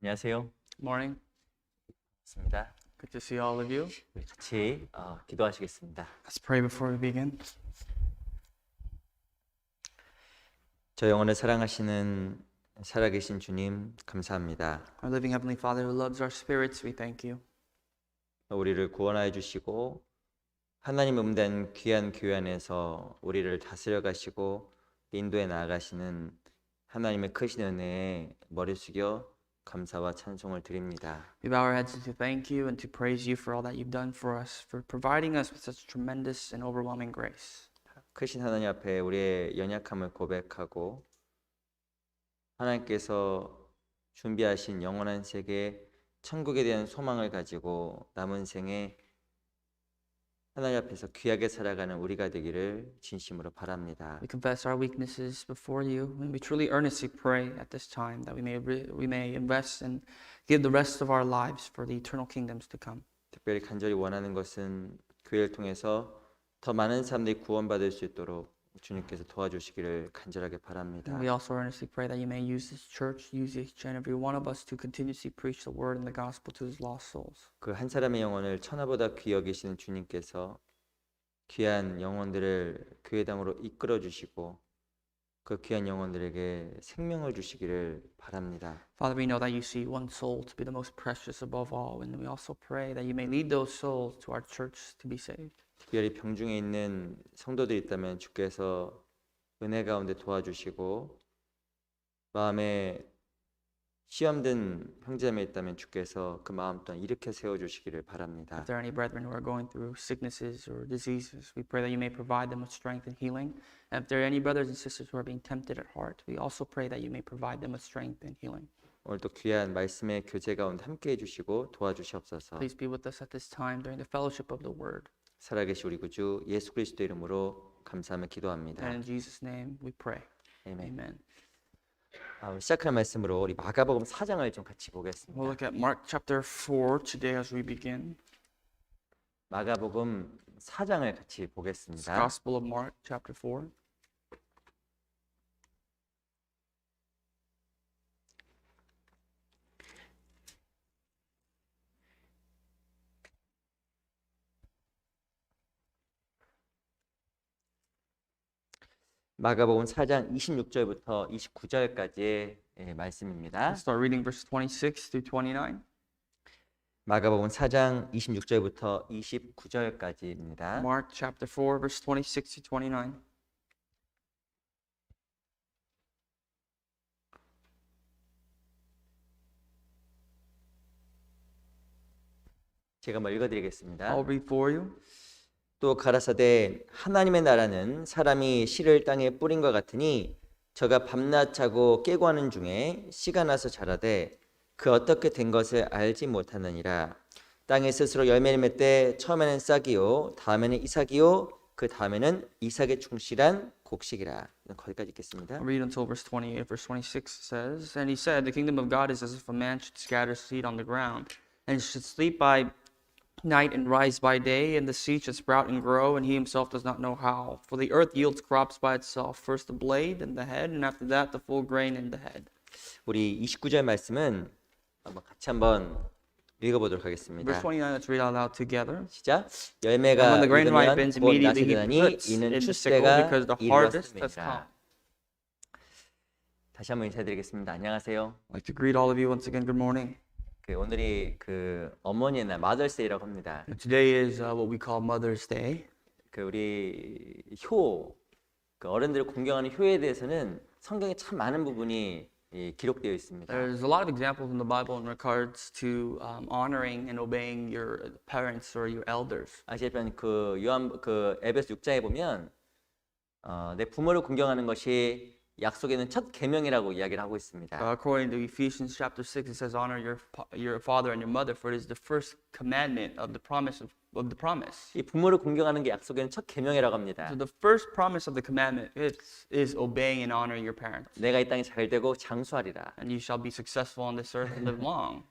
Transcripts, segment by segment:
안녕하세요. Morning. 반갑습니다. Good to see all of you. 우리 같이 기도하시겠습니다. Let's pray before we begin. 저 영혼을 사랑하시는 살아계신 주님 감사합니다. Our living Heavenly Father who loves our spirits, we thank you. 우리를 구원하여 주시고 하나님 음된 귀한 교회 안에서 우리를 다스려 가시고 인도에 나아가시는 하나님의 크신 은혜에 머리 숙여 감사와 찬송을 드립니다. We bow our heads to thank you and to praise you for all that you've done for us, for providing us with such tremendous and overwhelming grace. 크신 하나님 앞에 우리의 연약함을 고백하고 하나님께서 준비하신 영원한 세계 천국에 대한 소망을 가지고 남은 생에 하나님 앞에서 귀하게 살아가는 우리가 되기를 진심으로 바랍니다. We confess our weaknesses before you, and we truly earnestly pray at this time that we may invest and give the rest of our lives for the eternal kingdoms to come. 특별히 간절히 원하는 것은 교회를 통해서 더 많은 사람들이 구원받을 수 있도록 주님께서 도와주시기를 간절하게 바랍니다. And we also earnestly pray that you may use this church, use each and every one of us to continuously preach the word and the gospel to his lost souls. 그 한 사람의 영혼을 천하보다 귀히 여기시는 주님께서 귀한 영혼들을 교회당으로 이끌어 주시고 그 귀한 영혼들에게 생명을 주시기를 바랍니다. Father, we know that you see one soul to be the most precious above all, and we also pray that you may lead those souls to our church to be saved. 특별히 병중에 있는 성도들이 있다면 주께서 은혜 가운데 도와주시고 마음에 시험된 형제자매 있다면 주께서 그 마음 또한 일으켜 세워주시기를 바랍니다. If there are any brethren who are going through sicknesses or diseases, we pray that you may provide them with strength and healing. And if there are any brothers and sisters who are being tempted at heart, we also pray that you may provide them with strength and healing. 오늘도 귀한 말씀의 교제 가운데 함께 해주시고 도와주시옵소서. Please be with us at this time during the fellowship of the word. 살아계신 우리 구주 예수 그리스도 이름으로 감사하며 기도합니다. And in Jesus' name we pray. 아멘. Amen. 시작하는 말씀으로 우리 마가복음 4장을 좀 같이 보겠습니다. We'll look at Mark chapter 4 today as we begin. 마가복음 4장을 같이 It's the 보겠습니다. Gospel of Mark chapter 4. 마가복음 4장 26절부터 29절까지의 말씀입니다. Let's start reading verse 26 through 29. 마가복음 4장 26절부터 29절까지입니다. Mark chapter 4 verse 26 to 29. 제가 한번 읽어드리겠습니다. I'll read for you. 또 가라사대 하나님의 나라는 사람이 씨를 땅에 뿌린 것 같으니 저가 밤낮 자고 깨고 하는 중에 씨가 나서 자라되 그 어떻게 된 것을 알지 못하느니라. 땅에 스스로 열매를 맺되 처음에는 싹이요 다음에는 이삭이요 그 다음에는 이삭의 충실한 곡식이라. 거기까지 읽겠습니다. I'll read until verse 28. Verse 26 says, And he said, The kingdom of God is as if a man should scatter seed on the ground, and should sleep by night and rise by day, and the seed should sprout and grow, and he himself does not know how. For the earth yields crops by itself, first the blade and the head, and after that the full grain in the head. 우리 29절 말씀은 같이 한번 읽어보도록 하겠습니다. Verse 29, let's read out loud together. 시작. And 열매가 when the grain 익으면 ripens, 곧 immediately 낫이 he 되나니 puts 이는 in the sickle, 출세가 because the harvest has come. 이르렀습니다. 다시 한번 인사드리겠습니다. 안녕하세요. I'd like to greet all of you once again. Good morning. 오늘이 어머니의 날 마더스데이라고 합니다. Today is what we call Mother's Day. 우리 어른들을 공경하는 효에 대해서는 성경에 참 많은 부분이 기록되어 있습니다. There's a lot of examples in the Bible in regards to honoring and obeying your parents or your elders. 아시다시피 에베소 6장에 보면 내 부모를 공경하는 것이 약속에는 첫 계명이라고 이야기를 하고 있습니다. According to Ephesians chapter 6, it says, "Honor your father and your mother, for it is the first commandment of the promise of the promise." 이 부모를 공경하는 게 약속에는 첫 계명이라고 합니다. So the first promise of the commandment is obeying and honoring your parents. 내가 이 땅에 잘 되고 장수하리라. And you shall be successful on this earth and live long.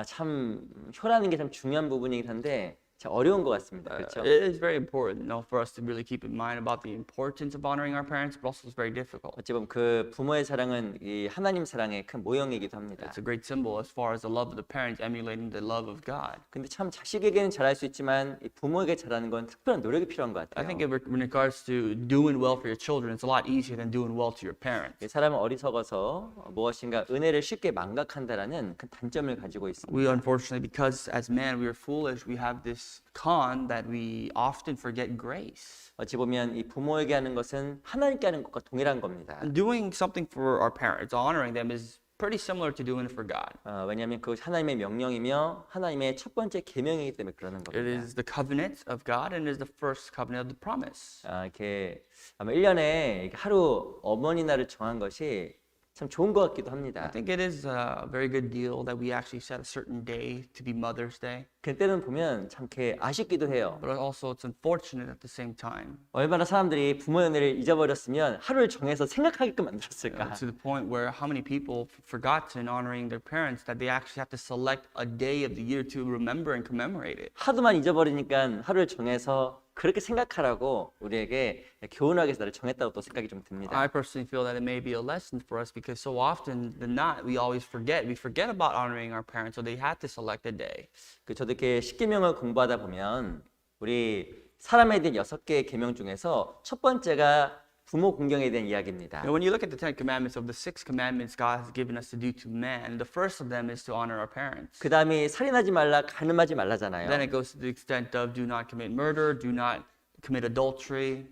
참 효라는 게 참 중요한 부분이긴 한데 참 어려운 것 같습니다. 그렇죠? It is very important, for us to really keep in mind about the importance of honoring our parents, but also it's very difficult. 어찌 보면 그 부모의 사랑은 이 하나님 사랑의 큰 모형이기도 합니다. It's a great symbol as far as the love of the parents emulating the love of God. 근데 참 자식에게는 잘할 수 있지만 이 부모에게 잘하는 건 특별한 노력이 필요한 것 I 같아요. think in regards to doing well for your children, it's a lot easier than doing well to your parents. 사람은 어리석어서 무엇인가 은혜를 쉽게 망각한다라는 큰 단점을 가지고 있습니다. We unfortunately, because as men we are foolish, we have this con that we often forget grace. 어찌 보면 이 부모에게 하는 것은 하나님께 하는 것과 동일한 겁니다. And doing something for our parents, honoring them, is pretty similar to doing it for God. 왜냐하면 그 하나님의 명령이며 하나님의 첫 번째 계명이기 때문에 그러는 It 겁니다. is the covenant of God and it is the first covenant of the promise. 이렇게 아마 1년에 하루 어머니 날을 정한 것이 참 좋은 것 같기도 I 합니다. think it is a very good deal that we actually set a certain day to be Mother's Day, 그때는 보면 참 이렇게 아쉽기도 해요. but also it's unfortunate at the same time. 얼마나 사람들이 부모의 은혜를 잊어버렸으면 하루를 정해서 생각하게끔 만들었을까. To the point where how many people forgot in honoring their parents that they actually have to select a day of the year to remember and commemorate it. 하도만 잊어버리니까 하루를 정해서 그렇게 생각하라고 우리에게 교훈하기 위해서 나를 정했다고 또 생각이 좀 듭니다. I personally feel that it may be a lesson for us because so often than not we always forget. We forget about honoring our parents, so they had to select a day. 저도 이렇게 십계명을 공부하다 보면 우리 사람에 대한 6개의 계명 중에서 첫 번째가 부모 공경에 대한 이야기입니다. And when you look at the Ten Commandments, of the 6 commandments God has given us to do to man, the first of them is to honor our parents. 그 다음이 살인하지 말라, 간음하지 말라잖아요. Then it goes to the extent of do not commit murder, do not commit adultery.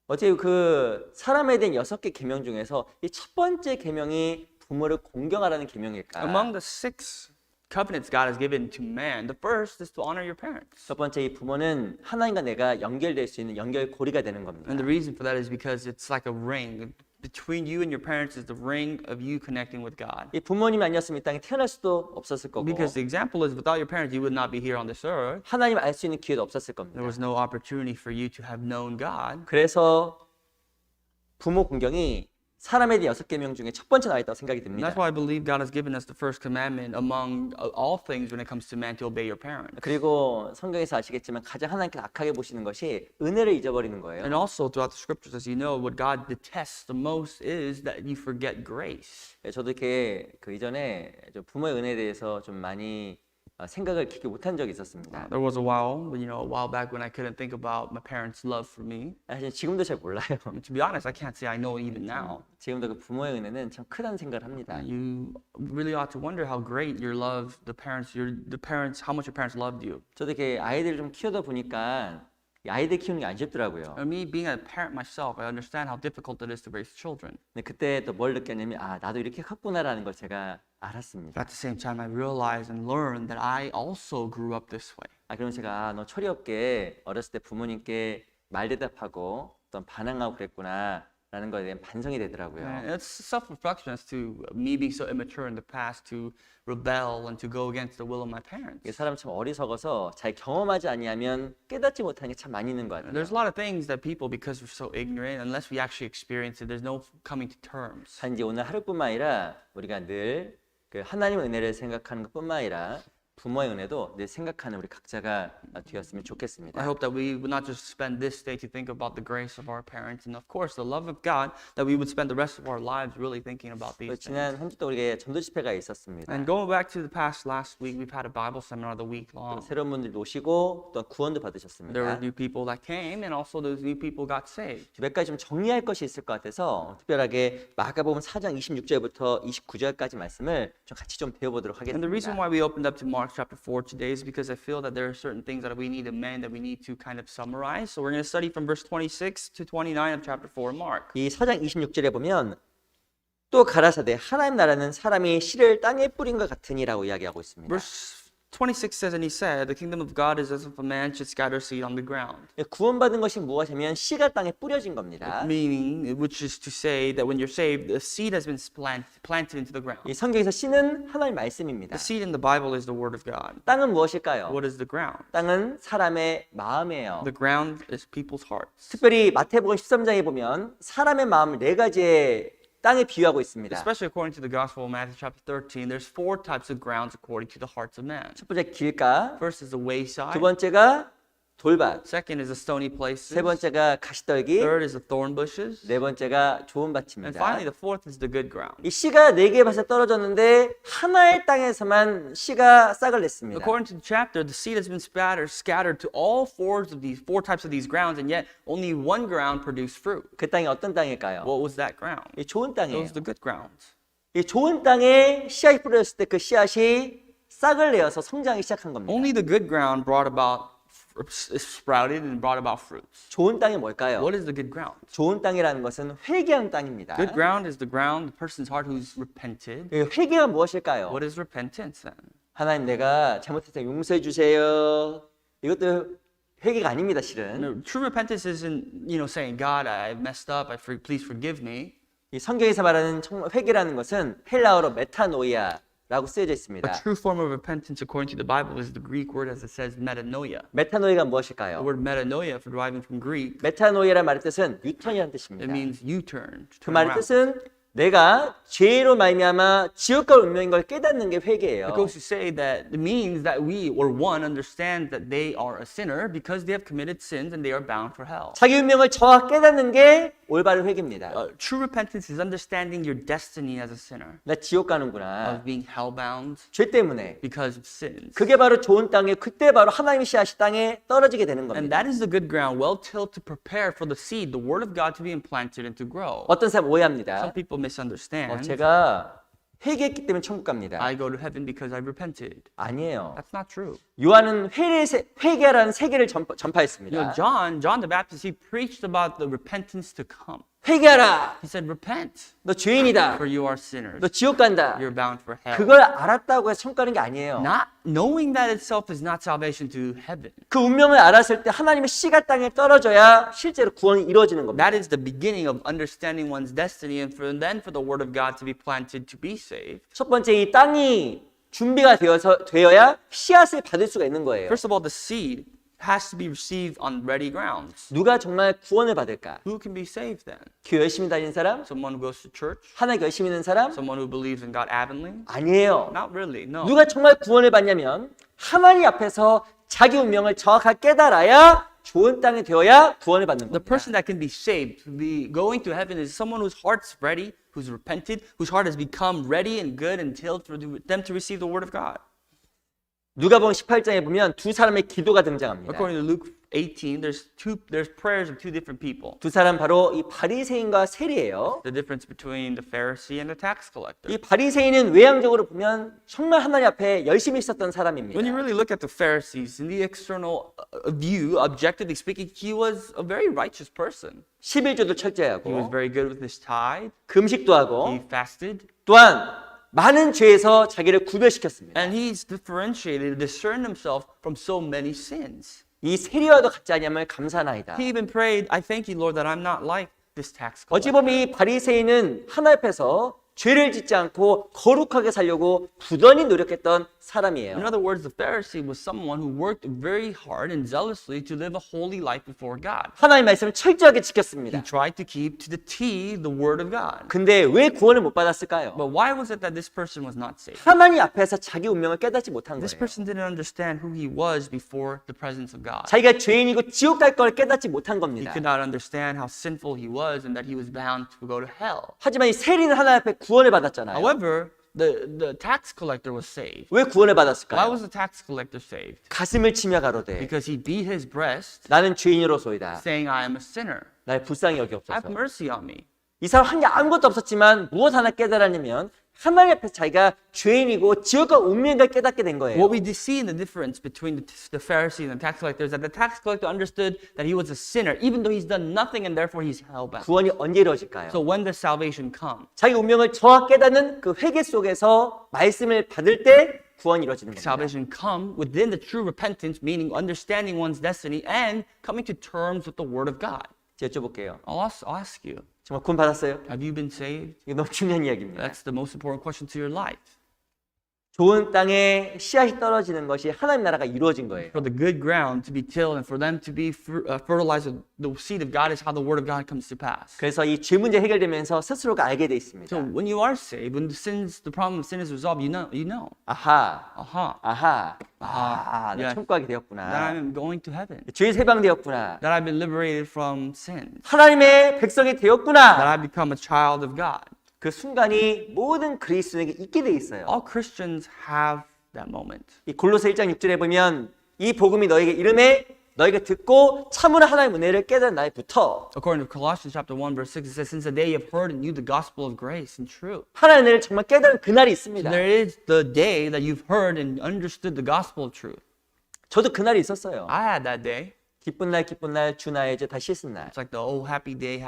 어째 그 사람에 대한 6개 계명 중에서 이 첫 번째 계명이 부모를 공경하라는 계명일까? Among the 6 covenants God has given to man, the first is to honor your parents. 첫 번째 이 부모는 하나님과 내가 연결될 수 있는 연결고리가 되는 겁니다. And the reason for that is because it's like a ring. Between you and your parents is the ring of you connecting with God. 이 부모님이 아니었으면 이 땅에 태어날 수도 없었을 거고 Because the example is without your parents, you would not be here on this earth. 하나님 알 수 있는 기회도 없었을 겁니다. There was no opportunity for you to have known God. 그래서 부모 공경이 사람에 대한 6계명 중에 첫 번째 나와 있다고 생각이 And 듭니다. that's why I believe God has given us the first commandment among all things when it comes to man to obey your parents. 그리고 성경에서 아시겠지만 가장 하나님께서 악하게 보시는 것이 은혜를 잊어버리는 거예요. And also throughout the scriptures, as you know, what God detests the most is that you forget grace. 저도 이렇게 그 이전에 좀 부모의 은혜에 대해서 좀 많이 생각을 깊게 못한 적이 있었습니다. There was a while back when I couldn't think about my parents' love for me. 사실 지금도 잘 몰라요. And to be honest, I can't say I know even now. 지금도 그 부모의 은혜는 참 크다는 생각을 합니다. You really ought to wonder how great your love, how much your parents loved you. 저도 이렇게 아이들을 좀 키우다 보니까 이 아이들 키우는 게 안 쉽더라고요. And me being a parent myself, I understand how difficult it is to raise children. 근데 그때 또 뭘 느꼈냐면 나도 이렇게 컸구나라는 걸 제가 알았습니다. At the same time, I realized and learned that I also grew up this way. 그럼 제가 너 철이 없게 어렸을 때 부모님께 말대답하고 어떤 반항하고 그랬구나라는 거에 대한 반성이 되더라고요. And it's self-reflection as to me being so immature in the past to rebel and to go against the will of my parents. 이게 사람 참 어리석어서 잘 경험하지 아니하면 깨닫지 못하는 게 참 많이 있는 것 같아요. There's a lot of things that people, because we're so ignorant, unless we actually experience it, there's no coming to terms. 단지 오늘 하루뿐만 아니라 우리가 늘 그 하나님의 은혜를 생각하는 것뿐만 아니라 부모의 은혜도 늘 생각하는 우리 각자가 되었으면 좋겠습니다. I hope that we would not just spend this day to think about the grace of our parents and of course the love of God, that we would spend the rest of our lives really thinking about these things. 지난 한 주 동안 우리에게 전도 집회가 있었습니다. And going back to the past last week, we've had a Bible seminar the week long. 새로운 분들도 오시고 또 구원도 There 받으셨습니다. were new people that came and also those new people got saved. 몇 가지 좀 정리할 것이 있을 것 같아서 특별하게 마가복음 4장 26절부터 29절까지 말씀을 좀 같이 좀 배워보도록 And the reason 하겠습니다. why we opened up to Mark chapter 4 today is because I feel that there are certain things that we need to amend, that we need to kind of summarize. So we're going to study from verse 26 to 29 of chapter 4 of Mark. 이 4장 26절에 보면 또 가라사대 하나님 나라는 사람이 씨를 땅에 뿌린 것 같으니라고 이야기하고 있습니다. Verse 26 says, and he said, the kingdom of God is as if a man should scatter seed on the ground. 구원받은 것이 무엇이냐면 씨가 땅에 뿌려진 겁니다. Meaning, which is to say that when you're saved, the seed has been planted into the ground. 이 성경에서 씨는 하나님 말씀입니다. The seed in the Bible is the word of God. 땅은 무엇일까요? What is the ground? 땅은 사람의 마음이에요. The ground is people's hearts. 특별히 마태복음 13장에 보면 사람의 마음을 4가지의 땅에 비유하고 있습니다. Especially according to the Gospel of Matthew chapter 13, there's 4 types of grounds according to the hearts of man. 첫 번째 길가, First is the 두 wayside. 번째가 돌밭, Second is the stony 세 places. 번째가 가시떨기, Third is the thorn bushes. 네 번째가 좋은 And 밭입니다. finally, the fourth is the good ground. 이 씨가 4개의 밭에 떨어졌는데 하나의 땅에서만 씨가 싹을 냈습니다. According to the chapter, the seed has been scattered to all four types of these grounds, and yet only one ground produced fruit. 그 땅이 어떤 땅일까요? What was that ground? 이 좋은 It 땅이에요. was the good ground. 이 좋은 땅에 씨앗이 뿌려졌을 때 그 씨앗이 싹을 내어서 성장하기 시작한 겁니다. Only the good ground sprouted and brought about fruits. 좋은 땅이 뭘까요? What is the good ground? 좋은 땅이라는 것은 회개하는 땅입니다. Good ground is the ground, the person's heart who's repented. 이 회개가 무엇일까요? What is repentance then? 하나님 내가 잘못했을 때 용서해 주세요. 이것도 회개가 아닙니다, 실은. No, true repentance isn't, saying, God, I messed up, please forgive me. 이 성경에서 말하는 정말 회개라는 것은 헬라어로 메타노이아라고 쓰여져 있습니다. A true form of repentance according to the Bible is the Greek word as it says metanoia. 메타노이가 The 무엇일까요? word metanoia, if deriving from Greek, 메타노이라는 말의 뜻은 유턴이라는 it 뜻입니다. means U-turn. to 그 turn 말의 around. 뜻은 내가 죄로 말미암아 지옥 갈 운명인 걸 깨닫는 게 회개예요. It goes to say that it means that we or one understands that they are a sinner because they have committed sins and they are bound for hell. 자기 운명을 정확히 깨닫는 게 올바른 회개입니다. True repentance is understanding your destiny as a sinner, 나 지옥 가는구나. of being hellbound 죄 때문에. because of sins. 그게 바로 좋은 땅에 그때 바로 하나님의 씨앗이 땅에 떨어지게 되는 And 겁니다. that is the good ground, well tilled to prepare for the seed, the word of God to be implanted and to grow. 어떤 사람 Some 오해합니다. people misunderstand. 제가 회개했기 때문에 천국 갑니다. I go to heaven because I repented. 아니에요. That's not true. 요한은 회개라는 세계를 전파했습니다. John the Baptist, he preached about the repentance to come. 회개하라. He said, repent, 너 죄인이다. for you are sinners. 너 지옥 간다. You're bound for hell. 그걸 알았다고 해서 천국 가는 게 아니에요. Not knowing that itself is not salvation to heaven. 그 운명을 알았을 때 하나님의 씨가 땅에 떨어져야 실제로 구원이 이루어지는 겁니다. That is the beginning of understanding one's destiny, and then for the word of God to be planted to be saved. 첫 번째 이 땅이 준비가 되어야 씨앗을 받을 수가 있는 거예요. First of all, the seed has to be received on ready grounds. 누가 정말 구원을 받을까? Who can be saved then? 교회 열심히 다니는 사람? Someone who goes to church? 하나님 열심히 있는 사람? Someone who believes in God avidly? 아니에요. Not really, no. 누가 정말 구원을 받냐면 하나님 앞에서 자기 운명을 정확하게 깨달아야 좋은 땅이 되어야 구원을 받는 The 겁니다. person that can be saved, to be going to heaven, is someone whose heart's ready, who's repented, whose heart has become ready and good and tilled for them to receive the word of God. 누가복음 18장에 보면 두 사람의 기도가 등장합니다. According to Luke 18, there's prayers of two different people. 두 사람 바로 이 바리새인과 세리예요. The difference between the Pharisee and the tax collector. 이 바리새인은 외향적으로 보면 정말 하나님 앞에 열심히 있었던 사람입니다. When you really look at the Pharisees, in the external view, objectively speaking, he was a very righteous person. 11조도 He was 철저하고 very good with his tithe. 금식도 하고 He fasted. 또한 많은 죄에서 자기를 구별시켰습니다. And he's differentiated, discerned himself from so many sins. 이 세리와도 같지 않냐면 감사나이다. He even prayed, I thank you, Lord, that I'm not like this tax 어찌 collector. 보면 이 바리새인은 하나님 앞에서 죄를 짓지 않고 거룩하게 살려고 부단히 노력했던 In 사람이에요. other words, the Pharisee was someone who worked very hard and zealously to live a holy life before God. 하나님 말씀을 철저하게 He 지켰습니다. tried to keep to the T the word of God. 근데 왜 구원을 못 받았을까요? But why was it that this person was not saved? 하나님 앞에서 자기 운명을 깨닫지 못한 This 거예요. person didn't understand who he was before the presence of God. 자기가 죄인이고 지옥 갈 걸 깨닫지 못한 He 겁니다. could not understand how sinful he was and that he was bound to go to hell. 하지만 이 세리는 하나님 앞에 구원을 받았잖아요. However, the tax collector was saved. 왜 구원을 Why 받았을까요? was the tax collector saved? 가슴을 치며 가로되 Because he beat his breast, 나는 죄인으로소이다. saying, I am a sinner. 날 불쌍히 Have 여기옵소서. mercy on me. 이 사람 한 게 아무것도 없었지만 무엇 하나 깨달았냐면 하나님 앞에서 자기가 죄인이고 지옥과 운명인 걸 깨닫게 된 거예요. What we see in the difference between the Pharisee and the tax collector is that the tax collector understood that he was a sinner, even though he's done nothing and therefore he's hellbound. 구원이 언제 이루어질까요? So when does salvation come? 자기 운명을 정확히 깨닫는 그 회개 속에서 말씀을 받을 때 구원이 이루어지는 겁니다. Salvation come within the true repentance, meaning understanding one's destiny and coming to terms with the word of God. 제가 여쭤볼게요. I'll ask you, 정말 구원 받았어요? have you been saved? 이게 너무 중요한 이야기입니다. That's the most important question to your life. 좋은 땅에 씨앗이 떨어지는 것이 하나님 나라가 이루어진 거예요. For the good ground to be tilled and for them to be fertilized with the seed of God is how the word of God comes to pass. 그래서 이 죄 문제 해결되면서 스스로가 알게 돼 있습니다. So when you are saved, when the problem of sin is resolved, you know. 아하, Aha. 나 yes. 천국 가게 That I 되었구나. am going to heaven. 죄에서 해방되었구나. That I've been liberated from sin. 하나님의 백성이 That 되었구나. I've become a child of God. 그 순간이 모든 그리스도인에게 있게 돼 있어요. All Christians have that moment. 이 골로새 1장 6절에 보면 이 복음이 너에게 이름에 너희가 듣고 참으로 하나님의 은혜를 깨달은 날부터 According to Colossians chapter 1 verse 6, it says, since the day you have heard and knew the gospel of grace and truth. 하나님의 은혜를 정말 깨달은 그날이 있습니다. There is the day that you've heard and understood the gospel of truth. 저도 그날이 있었어요. I had that day. 기쁜 날 주 나의 죄 다 씻은 날. It's like the oh happy day,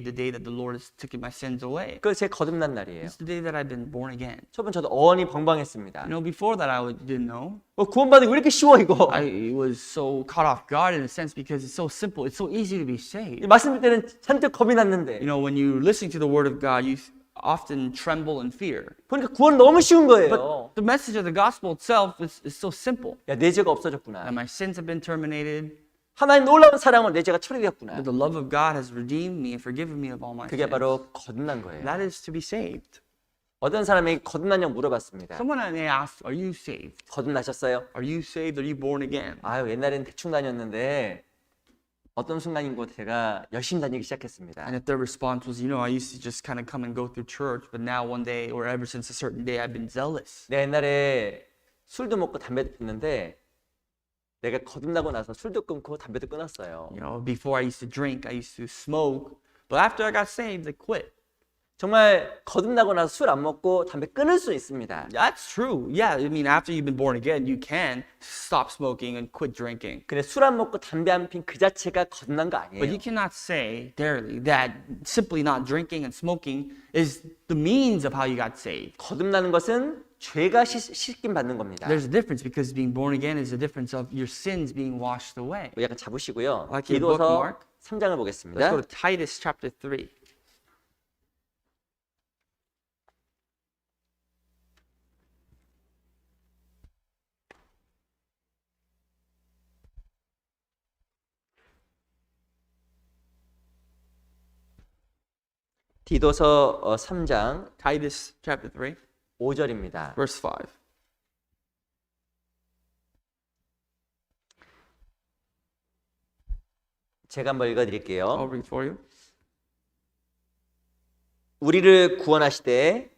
the day that the Lord has taken my sins away. 그 제 거듭난 날이에요. It's the day that I've been born again. 저도 어원이 벙벙했습니다. You know, before that didn't know. 구원받는 게 왜 이렇게 쉬워 이거? I was so caught off guard in a sense because it's so simple. It's so easy to be saved. 말씀 들 때는 잔뜩 겁이 났는데 You know, when you listen to the word of God, you often tremble in fear. 보니까 구원 너무 쉬운 거예요. But the message of the gospel itself is so simple. 야, 내 죄가 없어졌구나. That my sins have been terminated. 하나님 놀라운 사랑으로 내 죄가 처리되었구나. That the love of God has redeemed me and forgiven me of all my 그게 sins. 바로 거듭난 거예요. That is to be saved. 어떤 사람에게 거듭났냐고 물어봤습니다. Someone asked, are you saved? 거듭나셨어요? Are you saved? Are you born again? 아유, 옛날엔 대충 다녔는데 어떤 순간인 곳 제가 열심히 다니기 시작했습니다. And if their response was, you know, I used to just kind of come and go through church, but now one day or ever since a certain day, I've been zealous. 내가 옛날에 술도 먹고 담배도 피는데 내가 거듭나고 나서 술도 끊고 담배도 끊었어요. You know, before I used to drink, I used to smoke, but after I got saved, I quit. 정말 거듭나고 나서 술 안 먹고 담배 끊을 수 있습니다. That's true. Yeah, I mean, after you've been born again, you can stop smoking and quit drinking. 근데 술 안 먹고 담배 안 핀 그 자체가 거듭난 거 But you 아니에요. cannot say, daily, that simply not drinking and smoking is the means of how you got saved. 거듭나는 것은 죄가 씻김 받는 겁니다. There's a difference because being born again is a difference of your sins being washed away. 약간 잡으시고요. Like your 디도서 bookmark. 3장을 Let's 보겠습니다. go to Titus chapter 3. 디도서 3장 Titus chapter 3, 5절입니다. verse 5. 제가 한번 읽어드릴게요. I'll read for you. 우리를 구원하시되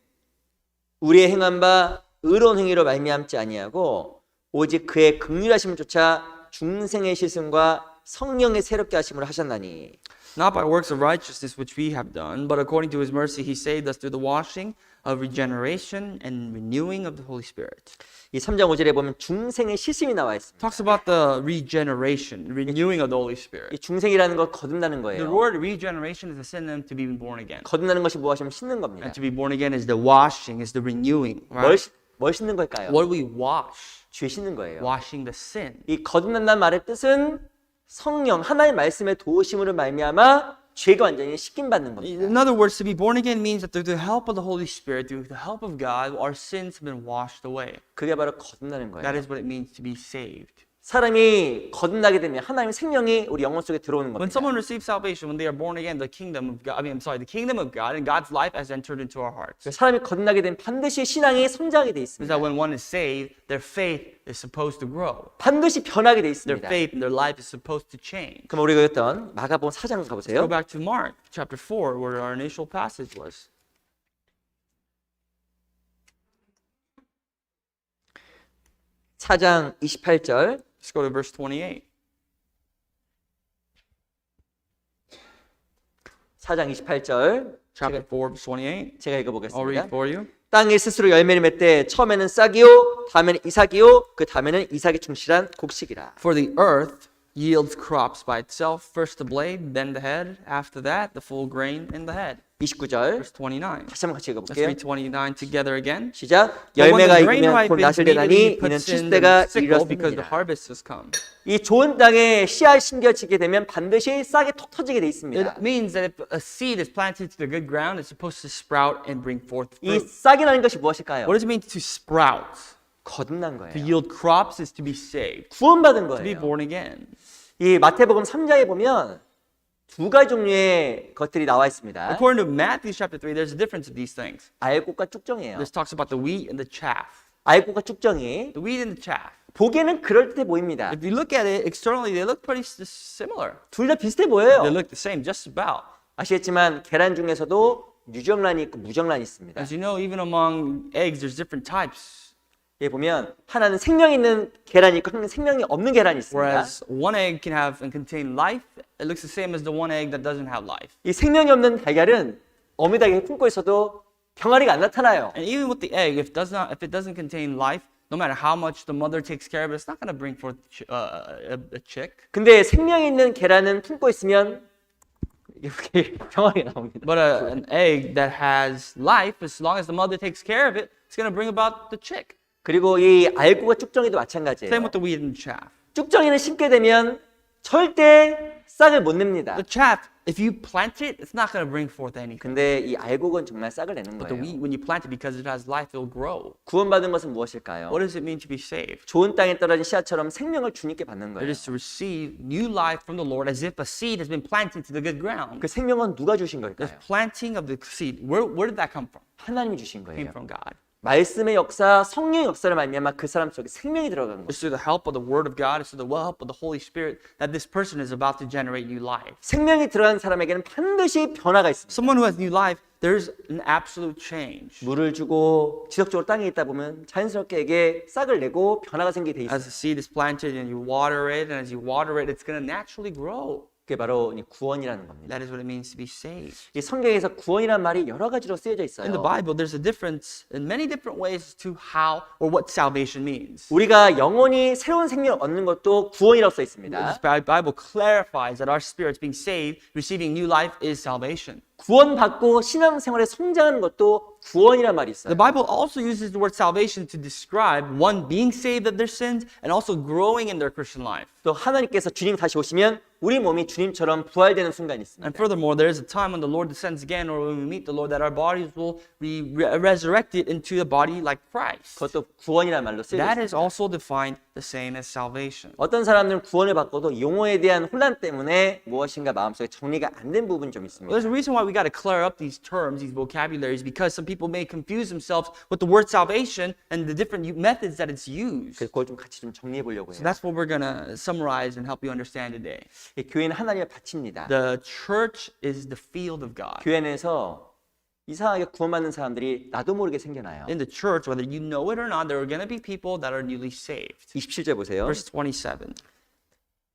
우리의 행한 바 의로운 행위로 말미암지 아니하고 오직 그의 긍휼하심을 쫓아 중생의 실승과 성령의 새롭게 하심을 하셨나니 Not by works of righteousness which we have done, but according to his mercy he saved us through the washing of regeneration and renewing of the Holy Spirit. 이 3장 5절에 보면 중생의 실심이 나와 있습니다. Talks about the regeneration, renewing of the Holy Spirit. 이 중생이라는 건 거듭나는 The 거예요. word regeneration is a synonym to being born again. 거듭나는 것이 무엇이면 씻는 겁니다. And to be born again is the washing, is the renewing. Right? 뭘 씻는 걸까요? What do we wash? 죄 씻는 거예요. Washing the sin. 이 거듭난다는 말의 뜻은 성령 하나님의 말씀의 도우심으로 말미암아 죄가 완전히 씻김 받는 겁니다. In other words, to be born again means that through the help of the Holy Spirit, through the help of God, our sins have been washed away. 그게 바로 거듭나는 That 거예요. is what it means to be saved. 사람이 거듭나게 되면 하나님의 생명이 우리 영혼 속에 들어오는 When 겁니다. someone receives salvation, when they are born again, the kingdom of God, the kingdom of God and God's life has entered into our hearts. 사람이 거듭나게 되면 반드시 신앙이 성장하게 돼 Is 있습니다. that when one is saved, their faith is supposed to grow. 반드시 변하게 돼 Their 있습니다. faith and their life is supposed to change. 그럼 우리가 읽었던 마가복음 4장 Go 가보세요. back to Mark chapter 4, where our initial passage was. 4장 28절. Let's go to verse 28. 4장 28절. Chapter 4, verse 28. 제가 I'll 읽어보겠습니다. read for you. 땅이 스스로 열매를 맺되 처음에는 싹이요 다음에는 이삭이요 그 다음에는 이삭이 충실한 곡식이라. For the earth yields crops by itself, first the blade, then the head, after that the full grain in the head. 29절 verse 29. 다시 한번 같이 Let's 읽어볼게요. read 29 together again. 시작. But when 열매가 the grain 익으면 곧 ripens, 낫을 immediately 되나니 he 이는 puts in 칠때가 the sickle because the 이르렀습니다. harvest has come. 이 좋은 땅에 씨앗 심겨지게 되면 반드시 싹이 톡 터지게 돼 있습니다. It means that if a seed is planted to the good ground, it's supposed to sprout and bring forth 이 fruit. 싹이라는 것이 무엇일까요? What does it mean to sprout? 거듭난 To 거예요. yield crops is to be saved, 구원받은 to be 거예요. born again. 이 마태복음 3장에 보면 두 가지 종류의 것들이 나와 있습니다. According to Matthew chapter 3, there's a difference of these things. 알곡과 쭉정이에요. This talks about the wheat and the chaff. 알곡과 쭉정이 The wheat and the chaff. 보기에는 그럴듯해 보입니다. If you look at it externally, they look pretty similar. 둘 다 비슷해 보여요. They look the same, just about. 아시겠지만 계란 중에서도 유정란이 있고 무정란이 있습니다. As you know, even among eggs, there's different types. 여기 보면 하나는 생명 있는 계란이 있고 하나는 생명이 없는 계란이 있습니다. Whereas one egg can have and contain life, it looks the same as the one egg that doesn't have life. 이 생명이 없는 달걀은 어미 달걀이 품고 있어도 병아리가 안 나타나요. And even with the egg, if it doesn't contain life, no matter how much the mother takes care of it, it's not going to bring forth a chick. 근데 생명이 있는 계란은 품고 있으면 이렇게 병아리가 나옵니다. But an egg that has life, as long as the mother takes care of it, it's going to bring about the chick. 그리고 이 알곡과 쭉정이도 마찬가지예요. Same with the wheat and the chaff. 쭉정이는 심게 되면 절대 싹을 못 냅니다. The chaff, if you plant it, it's not going to bring forth anything. 근데 이 알곡은 정말 싹을 내는 But the 거예요. wheat, when you plant it, because it has life, it'll grow. 구원받은 것은 무엇일까요? What does it mean to be saved? 좋은 땅에 떨어진 씨앗처럼 생명을 주님께 받는 It 거예요. is to receive new life from the Lord as if a seed has been planted to the good ground. 그 생명은 누가 주신 The 걸까요? planting of the seed, where did that come from? 하나님이 주신 It came 거예요. from God. 말씀의 역사, 성령의 역사를 말미암아 그 사람 속에 생명이 들어간 거예요. It's through the help of the Word of God, it's through the help of the Holy Spirit that this person is about to generate new life. 생명이 들어간 사람에게는 반드시 변화가 있습니다. Someone who has new life, there's an absolute change. 물을 주고 지속적으로 땅에 있다 보면 자연스럽게 이게 싹을 내고 변화가 생기게 돼 있어요. As the seed is planted and you water it, and as you water it, it's going to naturally grow. 그게 바로 이 구원이라는 겁니다. That is what it means to be saved. 이 성경에서 구원이라는 말이 여러 가지로 쓰여져 In the 있어요. Bible, there's a difference in many different ways to how or what salvation means. 우리가 영원히 새로운 생명을 얻는 것도 구원이라고 써 있습니다. The Bible clarifies that our spirits being saved, receiving new life, is salvation. 구원받고 신앙생활에 성장하는 것도 구원이란 말이 있어요. The Bible also uses the word salvation to describe one being saved of their sins and also growing in their Christian life. 또 하나님께서 주님 다시 오시면 우리 몸이 주님처럼 부활되는 순간이 있습니다. And furthermore, there is a time when the Lord descends again, or when we meet the Lord, that our bodies will be resurrected into a body like Christ. 그것도 구원이란 말로 쓰여져 That is 있습니다. also defined the same as salvation. 어떤 사람들은 구원을 받고도 용어에 대한 혼란 때문에 무엇인가 마음속에 정리가 안 된 부분이 좀 있습니다. There's a reason why we got to clear up these terms, these vocabularies, because some people may confuse themselves with the word salvation and the different methods that it's used. 그래서 그걸 좀 같이 좀 정리해 보려고 So 해요. that's what we're going to summarize and help you understand today. 이 교회는 하나님의 밭입니다. The church is the field of God. 교회 내에서 이상하게 구원받는 사람들이 나도 모르게 생겨나요. In the church, whether you know it or not, there are going to be people that are newly saved. 27절 보세요. Verse 27.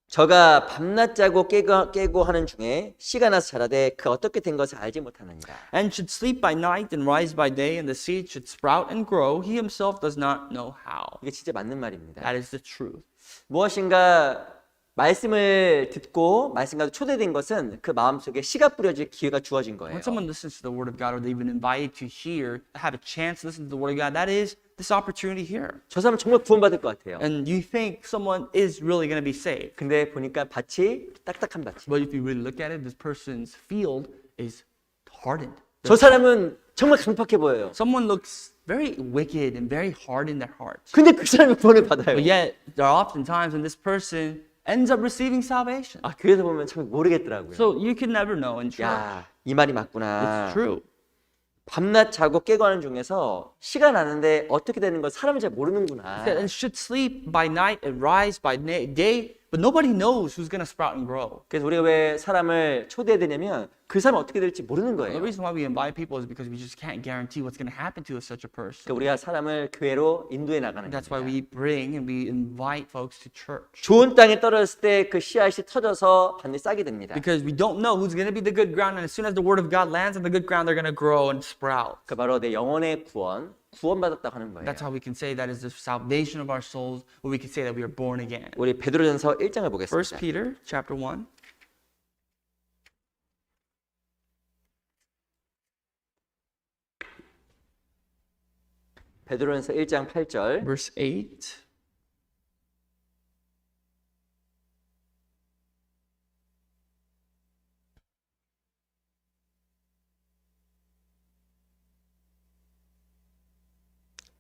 저가 밤낮 자고 깨고 하는 중에 씨가 나서 자라되 그 어떻게 된 것을 알지 못하느니라. And should sleep by night and rise by day, and the seed should sprout and grow. He himself does not know how. 이게 진짜 맞는 말입니다. That is the truth. 무엇인가 말씀을 듣고 말씀과 초대된 것은 그 마음속에 씨가 뿌려질 기회가 주어진 거예요. When someone listens to the word of God, or they've been invited to hear, have a chance to listen to the word of God, that is this opportunity here. 저 사람 정말 구원받을 것 같아요. And you think someone is really going to be saved. 근데 보니까 밭이 딱딱한 밭이. But if you really look at it, this person's field is hardened. 저 사람은 정말 강팍해 보여요. Someone looks very wicked and very hard in their heart. 근데 그 사람이 구원을 받아요. But yet, there are often times when this person ends up receiving salvation. 아, 교회에서 보면 참 모르겠더라고요. So you can never know in church. 야, 이 말이 맞구나. It's true. 밤낮 자고 깨고 하는 중에서 시가 나는데 어떻게 되는 걸 사람은 잘 모르는구나. And should sleep by night and rise by day, but nobody knows who's going to sprout and grow. 그래서 우리가 왜 사람을 초대해야 되냐면 그 사람 어떻게 될지 모르는 The 거예요. reason why we invite people is because we just can't guarantee what's going to happen to such a person. 그러니까 우리가 사람을 교회로 인도해 나가는 That's why 겁니다. we bring and we invite folks to church. 좋은 땅에 떨어졌을 때 그 씨앗이 터져서 반드시 싹이 됩니다. Because we don't know who's going to be the good ground, and as soon as the word of God lands on the good ground, they're going to grow and sprout. 그 바로 내 영혼의 구원받았다고 하는 거예요. That's how we can say that is the salvation of our souls, or we can say that we are born again. 우리 베드로전서 1장을 1 보겠습니다. Peter chapter 1. 베드로전서 1장 8절. verse 8.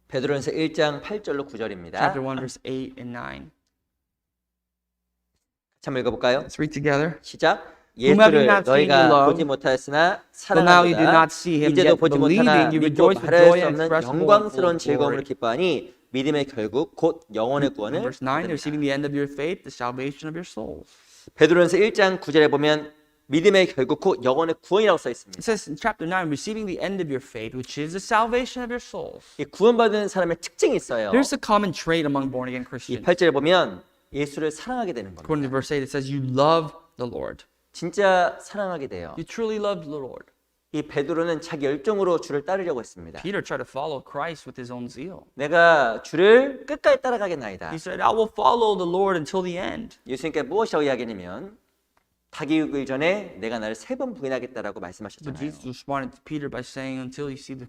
베드로전서 1장 8절로 9절입니다. Chapter 1, verse 8 and 9. 한번 읽어볼까요? Let's read together. 시작. Whom have you 예수를 not seen, you 너희가 love, 보지 못하였으나 but now you do 사랑하노라. not see him, 이제도 yet 보지 못하나 believing you 믿고 rejoice with 말할 joy 수 and 없는 express 영광스러운 full 즐거움을 glory. 기뻐하니 믿음의 결국 곧 영혼의 구원을 Verse 9, 얻으리라. receiving the end of your faith, the salvation of your souls. 베드로전서 1장 9절에 보면 믿음의 결국 곧 영혼의 구원이라고 써 있습니다. It says in chapter 9, receiving the end of your faith, which is the salvation of your souls. 이 구원받은 사람의 특징이 있어요. There's a common trait among born-again 이 Christians. 8절에 보면 예수를 사랑하게 되는 According to 겁니다. verse 8, it says, you love the Lord. 진짜 사랑하게 돼요. You truly loved the Lord. 이 베드로는 자기 열정으로 주를 따르려고 했습니다. Peter tried to follow Christ with his own zeal. 내가 주를 끝까지 따라가겠나이다. He said, I will follow the Lord until the end. 예수님께 무엇이라고 이야기하냐면 닭이 울기 전에 내가 나를 3번 부인하겠다라고 But 말씀하셨잖아요. Jesus responded to Peter by saying, until you see the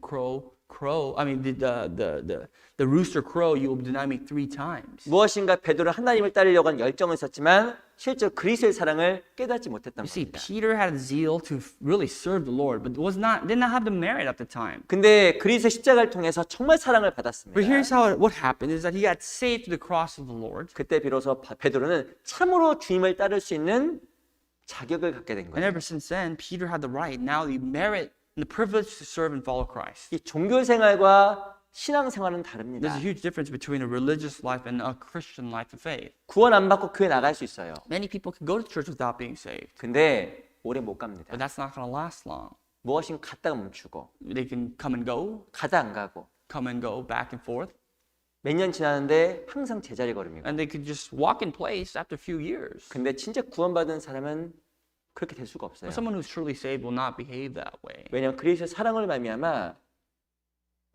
rooster crow, you will deny me 3 times. 무엇인가 베드로는 하나님을 따르려고 한 열정은 있었지만 실제로 그리스도의 사랑을 깨닫지 못했던 You see, 겁니다. Peter had a zeal to really serve the Lord, but did not have the merit at the time. 근데 그리스도의 십자가를 통해서 정말 사랑을 받았습니다. But here's what happened is that he got saved through the cross of the Lord. 그때 비로소 베드로는 참으로 주님을 따를 수 있는 자격을 갖게 된 And 거예요. ever since then, Peter had the right, now the merit and the privilege to serve and follow Christ. 이 종교 생활과 신앙 생활은 다릅니다. There's a huge difference between a religious life and a Christian life of faith. 구원 안 받고 교회 나갈 수 있어요. Many people can go to church without being saved, 근데 오래 못 갑니다. but that's not going to last long. 무엇인 갔다가 멈추고 They can come and go, 가다 안 가고 back and forth, 몇 년 지났는데 항상 제자리 걸음이고. and they could just walk in place after a few years. 근데 진짜 구원받은 사람은 그렇게 될 수가 없어요. But someone who's truly saved will not behave that way. 왜냐하면 그리스도의 사랑을 말미암아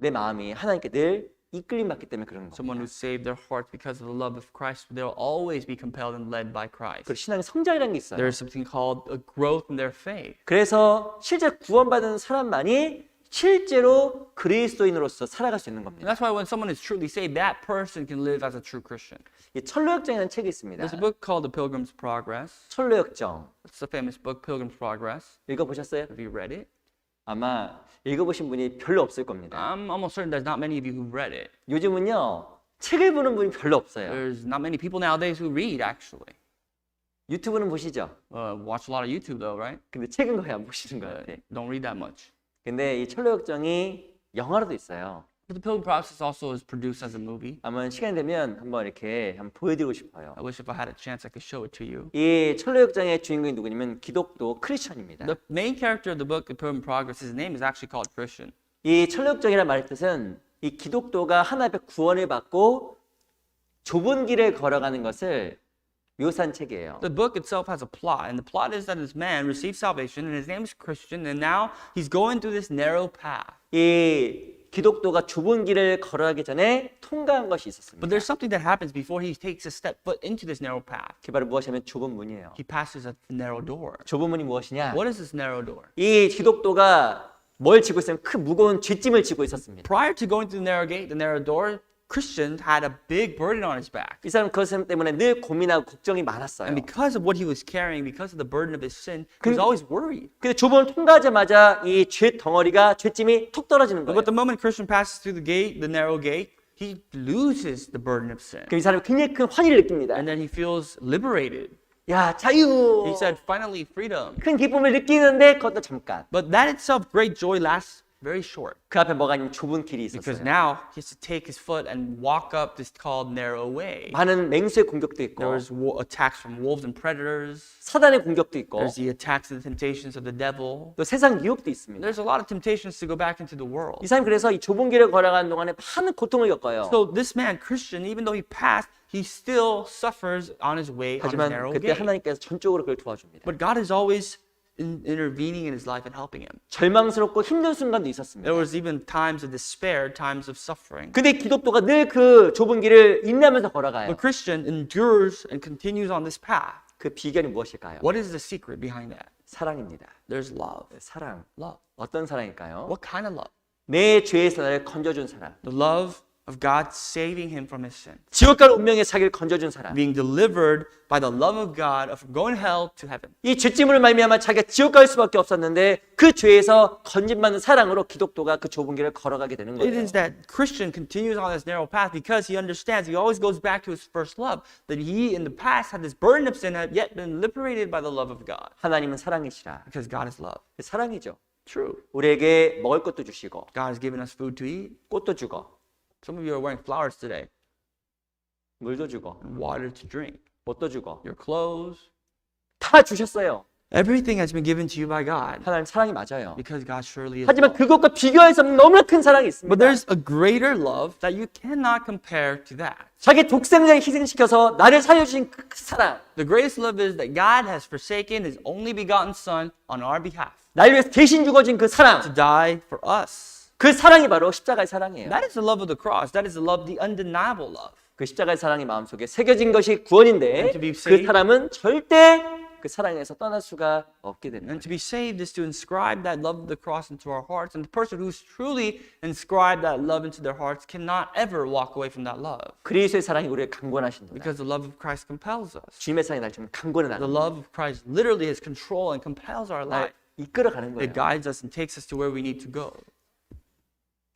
내 마음이 하나님께 늘 이끌림 받기 때문에 그런 Someone 겁니다. who saved their heart because of the love of Christ, they'll always be compelled and led by Christ. 그리고 신앙의 성장이라는 게 있어요. There's something called a growth in their faith. 그래서 실제 구원받은 사람만이 실제로 그리스도인으로서 살아갈 수 있는 And 겁니다. that's why when someone is truly saved, that person can live as a true Christian. 이 철로역정이라는 책이 있습니다. There's a book called The Pilgrim's Progress. 철로역정 It's the famous book, Pilgrim's Progress. 읽어보셨어요? Have you read it? 아마 읽어보신 분이 별로 없을 겁니다. I'm almost certain there's not many of you who've read it. 요즘은요 책을 보는 분이 별로 없어요. There's not many people nowadays who read, actually. 유튜브는 보시죠. Watch a lot of YouTube, though, right? 근데 책은 거의 안 보시는 것 같아. Don't read that much. 근데 이 철로역정이 영화로도 있어요. But The Pilgrim's Progress also is produced as a movie. 아마 시간 되면 한번 이렇게 한번 보여드리고 싶어요. I wish if I had a chance I could show it to you. 이 철로역정의 주인공이 누구냐면 기독교 크리스천입니다. The main character of the book, The Pilgrim's Progress, his name is actually called Christian. 이 철로역정이란 말의 뜻은 이 기독교가 하나님 앞에 구원을 받고 좁은 길을 걸어가는 것을 묘사한 책이에요. The book itself has a plot, and the plot is that this man received salvation, and his name is Christian, and now he's going through this narrow path. 이 기독교가 좁은 길을 걸어가기 전에 통과한 것이 있었습니다. But there's something that happens before he takes a step foot into this narrow path. 그게 바로 무엇이냐면 좁은 문이에요. He passes a narrow door. 좁은 문이 무엇이냐? What is this narrow door? 이 기독교가 뭘 지고 있으면 큰 무거운 뒷짐을 지고 있었습니다. Prior to going through the narrow gate, the narrow door, Christian had a big burden on his back. 이 사람 그것 때문에 늘 고민하고 걱정이 많았어요. And because of what he was carrying, because of the burden of his sin, he was always worried. 근데 좁은 문을 통과하자마자 이 죄 덩어리가 뒷짐이 툭 떨어지는 But 거예요. the moment Christian passes through the gate, the narrow gate, he loses the burden of sin. 이 사람이 굉장히 큰 환희를 느낍니다. And then he feels liberated. 야, 자유! He said, finally, freedom. 큰 기쁨을 느끼는데 그것도 잠깐. But that itself, great joy, lasts very short. 그 앞에 뭐가 있냐면 좁은 길이 Because 있었어요. now he has to take his foot and walk up this called narrow way. 많은 맹수의 공격도 있고 There was attacks from wolves and predators. 사단의 공격도 있고 There's the attacks and the temptations of the devil. 또 세상 유혹도 있습니다. There's a lot of temptations to go back into the world. 이 사람이 그래서 이 좁은 길을 걸어가는 동안에 많은 고통을 겪어요. So this man, Christian, even though he passed, he still suffers on his way on his 하지만 narrow 그때 gate. 하나님께서 전적으로 그를 도와줍니다. But God is always intervening in his life and helping him. 절망스럽고 힘든 순간도 있었습니다. There was even times of despair, times of suffering. 근데 기독교가 늘 그 좁은 길을 인내하면서 걸어가요. But Christian endures and continues on this path. 그 비결이 무엇일까요? What is the secret behind that? 사랑입니다. There's love. 사랑. Love. 어떤 사랑일까요? What kind of love? 내 죄에서 나를 건져준 사람, The love of God saving him from his sin. 지옥 갈 운명의 자기를 건져준 사람, Being delivered by the love of God of going hell to heaven. 이 죄짐으로 말미암아 자기가 지옥 갈 수밖에 없었는데 그 죄에서 건진받는 사랑으로 기독도가 그 좁은 길을 걸어가게 되는 It 거예요. is that Christian continues on this narrow path because he understands, he always goes back to his first love, that he in the past had this burden of sin, had yet been liberated by the love of God. 하나님은 사랑이시라. Because God is love. 사랑이죠. True. 우리에게 먹을 것도 주시고 God has given us food to eat. 꽃도 주고 Some of you are wearing flowers today, 물도 주고 and water to drink, 옷도 주고 your clothes. 다 주셨어요. Everything has been given to you by God 하나님 사랑이 맞아요. because God surely is 하지만 love. 그것과 비교할 수 없는 너무나 큰 사랑이 있습니다. But there's a greater love that you cannot compare to that. 자기 독생자를 희생시켜서 나를 살려주신 그 사랑, The greatest love is that God has forsaken His only begotten Son on our behalf 나를 위해서 대신 죽어진 그 to 사랑, die for us. 그 사랑이 바로 십자가의 사랑이에요. That is the love of the cross. That is the love, the undeniable love. 그 십자가의 사랑이 마음속에 새겨진 것이 구원인데 And to be 그 saved. 사람은 절대 그 사랑에서 떠날 수가 없게 되는 And 거예요. to be saved is to inscribe that love of the cross into our hearts. And the person who's truly inscribed that love into their hearts cannot ever walk away from that love. 그리스도의 사랑이 우리를 강권하신다. Because the love of Christ compels us. 주님의 사랑이 날 좀 강권해 The 나가. love of Christ literally has control and compels our 날 life. 이끌어가는 It 거예요. guides us and takes us to where we need to go.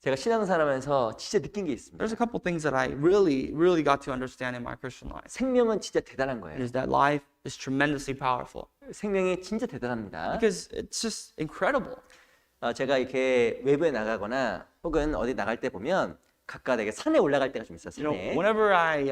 제가 신앙생활하면서 진짜 느낀 게 있습니다. There's a couple things that I really got to understand in my Christian life. 생명은 진짜 대단한 거예요. Is that life is tremendously powerful. 생명이 진짜 대단합니다. Because it's just incredible. 제가 이렇게 외부에 나가거나 혹은 어디 나갈 때 보면 가까 되게 산에 올라갈 때가 좀 있어요. You know, 산에. whenever I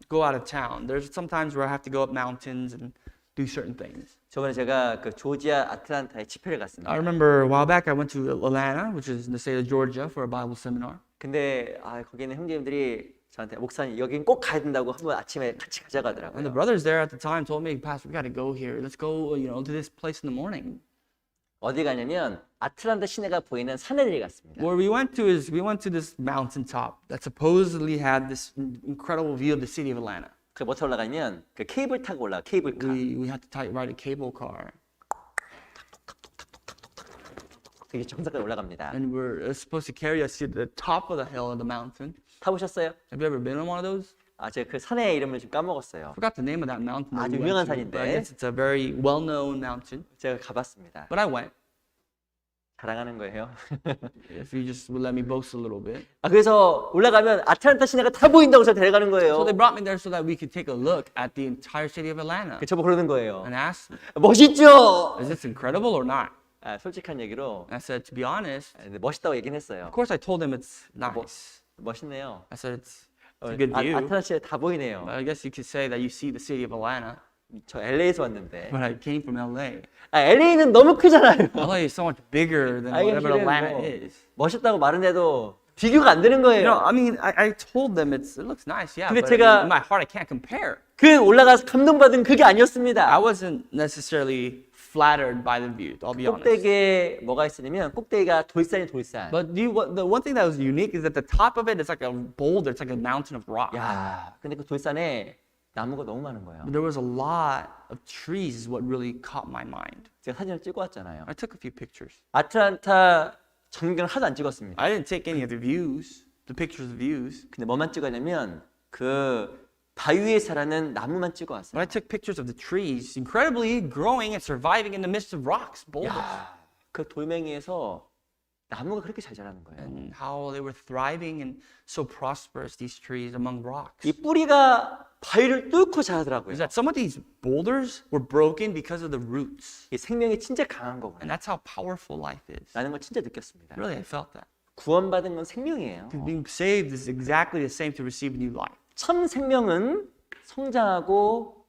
go out of town, there's sometimes where I have to go up mountains and do certain things. 저번에 제가 그 조지아 아틀란타에 집회를 갔습니다. I remember a while back I went to Atlanta, which is in the state of Georgia, for a Bible seminar. 근데 거기는 형제님들이 저한테 목사님 여긴 꼭 가야 된다고 한번 아침에 같이 가자고 And the 하더라고요. brothers there at the time told me, Pastor, we got to go here. Let's go, to this place in the morning. 어디 가냐면 아틀란타 시내가 보이는 산에들이 갔습니다. Where we went to this mountaintop that supposedly had this incredible view of the city of Atlanta. 그 뭐 타고 올라가면 그 케이블 타고 올라가 케이블카. We had to ride a cable car, 되게 정상까지 올라갑니다. and we're supposed to carry us to the top of the hill of the mountain. 타보셨어요? Have you ever been on one of those? 제가 그 산의 이름을 좀 까먹었어요. Forgot the name of that mountain. that 아주 we 유명한 went to, but I 산인데. guess it's a very well-known mountain. 제가 가봤습니다. But I went. 자랑하는 거예요. If you just would let me boast a little bit. 그래서 올라가면 아틀란타 시내가 다 보인다고 해서 데려가는 거예요. So they brought me there so that we could take a look at the entire city of Atlanta 저보고 그러는 거예요. and asked me, 멋있죠? is this incredible or not? 솔직한 얘기로 And I said, to be honest, 멋있다고 얘기는 했어요. of course I told him it's nice. 멋있네요. I said it's a good view. 아틀란타 시내 다 보이네요. But I guess you could say that you see the city of Atlanta. 저 LA에서 왔는데. But I came from LA. LA는 너무 크잖아요. LA is so much bigger than I whatever actually Atlanta know. is. 멋있다고 말은 해도 비교가 안 되는 거예요. I mean, I told them it looks nice, yeah. 근데 But 제가- in my heart, I can't compare. 그 올라가서 감동받은 그게 I 아니었습니다. wasn't necessarily flattered by the view. I'll be honest. 꼭대기에 뭐가 있으냐면 꼭대기가 돌산이 돌산. But the one thing that was unique is that the top of it is like a boulder. It's like a mountain of rock. 야, 근데 그 돌산에 나무가 너무 많은 거예요. But there was a lot of trees is what really caught my mind. 제가 사진을 찍어 왔잖아요. I took a few pictures. 아틀란타 전경을 하나도 안 찍었습니다. I didn't take any of the views, the pictures of views. 근데 뭐만 찍었냐면 그 바위에 자라는 나무만 찍어 But 왔어요. I took pictures of the trees, incredibly growing and surviving in the midst of rocks, boulders, 야, 그 돌멩이에서 나무가 그렇게 잘 자라는 거예요. and how they were thriving and so prosperous, these trees among rocks. 이 뿌리가 바위를 뚫고 자라더라고요. Is that some of these boulders were broken because of the roots. 이 생명이 진짜 강한 And 거구나. that's how powerful life is. 라는 걸 진짜 느꼈습니다. Really, I felt that. 구원받은 건 생명이에요. Being saved is exactly the same to receive a new life. 참 생명은 성장하고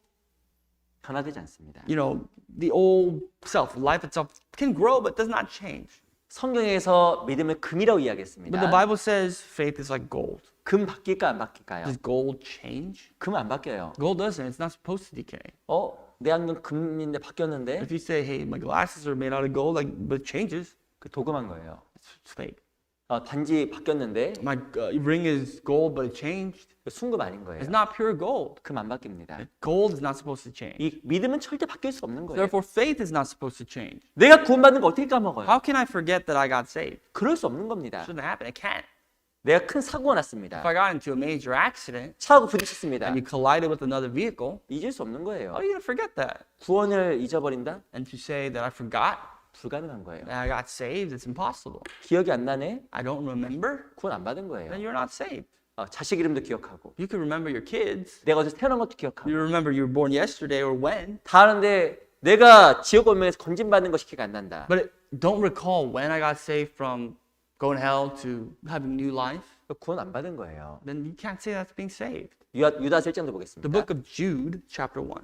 변화되지 않습니다. The old self, life itself can grow but does not change. 성경에서 믿음을 금이라고 이야기했습니다. But the Bible says faith is like gold. 금 바뀔까 안 바뀔까요? Does gold change? 금 안 바뀌어요. Gold doesn't. It's not supposed to decay. 내 안경 금인데 바뀌었는데 If you say, hey, my glasses are made out of gold, but it changes, 그 도금한 거예요. it's fake. 반지 바뀌었는데 My ring is gold, but it changed. 순금 아닌 거예요. It's not pure gold. 그럼 안 바뀝니다. Gold is not supposed to change. 이 믿음은 절대 바뀔 수 없는 거예요. Therefore, faith is not supposed to change. 내가 구원받는 거 어떻게 까먹어요? How can I forget that I got saved? 그럴 수 없는 겁니다. It shouldn't happen. It can't. 내가 큰 사고가 If 났습니다. I got into a major accident 차하고 부딪혔습니다. and you collided with another vehicle, 잊을 수 없는 거예요. how are you going to forget that? 구원을 잊어버린다? And to say that I forgot 불가능한 거예요. that I got saved, it's impossible. 기억이 안 나네? I don't remember, 구원 안 받은 거예요. then you're not saved. 자식 이름도 기억하고 You can remember your kids. 내가 어제 태어난 것도 기억하고 You remember you were born yesterday or when. 다 하는데 내가 지옥 오면서 건진받는 것이 기억 안 난다. But don't recall when I got saved from going to hell to having new life. 구원 안 받은 거예요. Then you can't say that's being saved. 유다서 1장도 The 보겠습니다. book of Jude, chapter 1.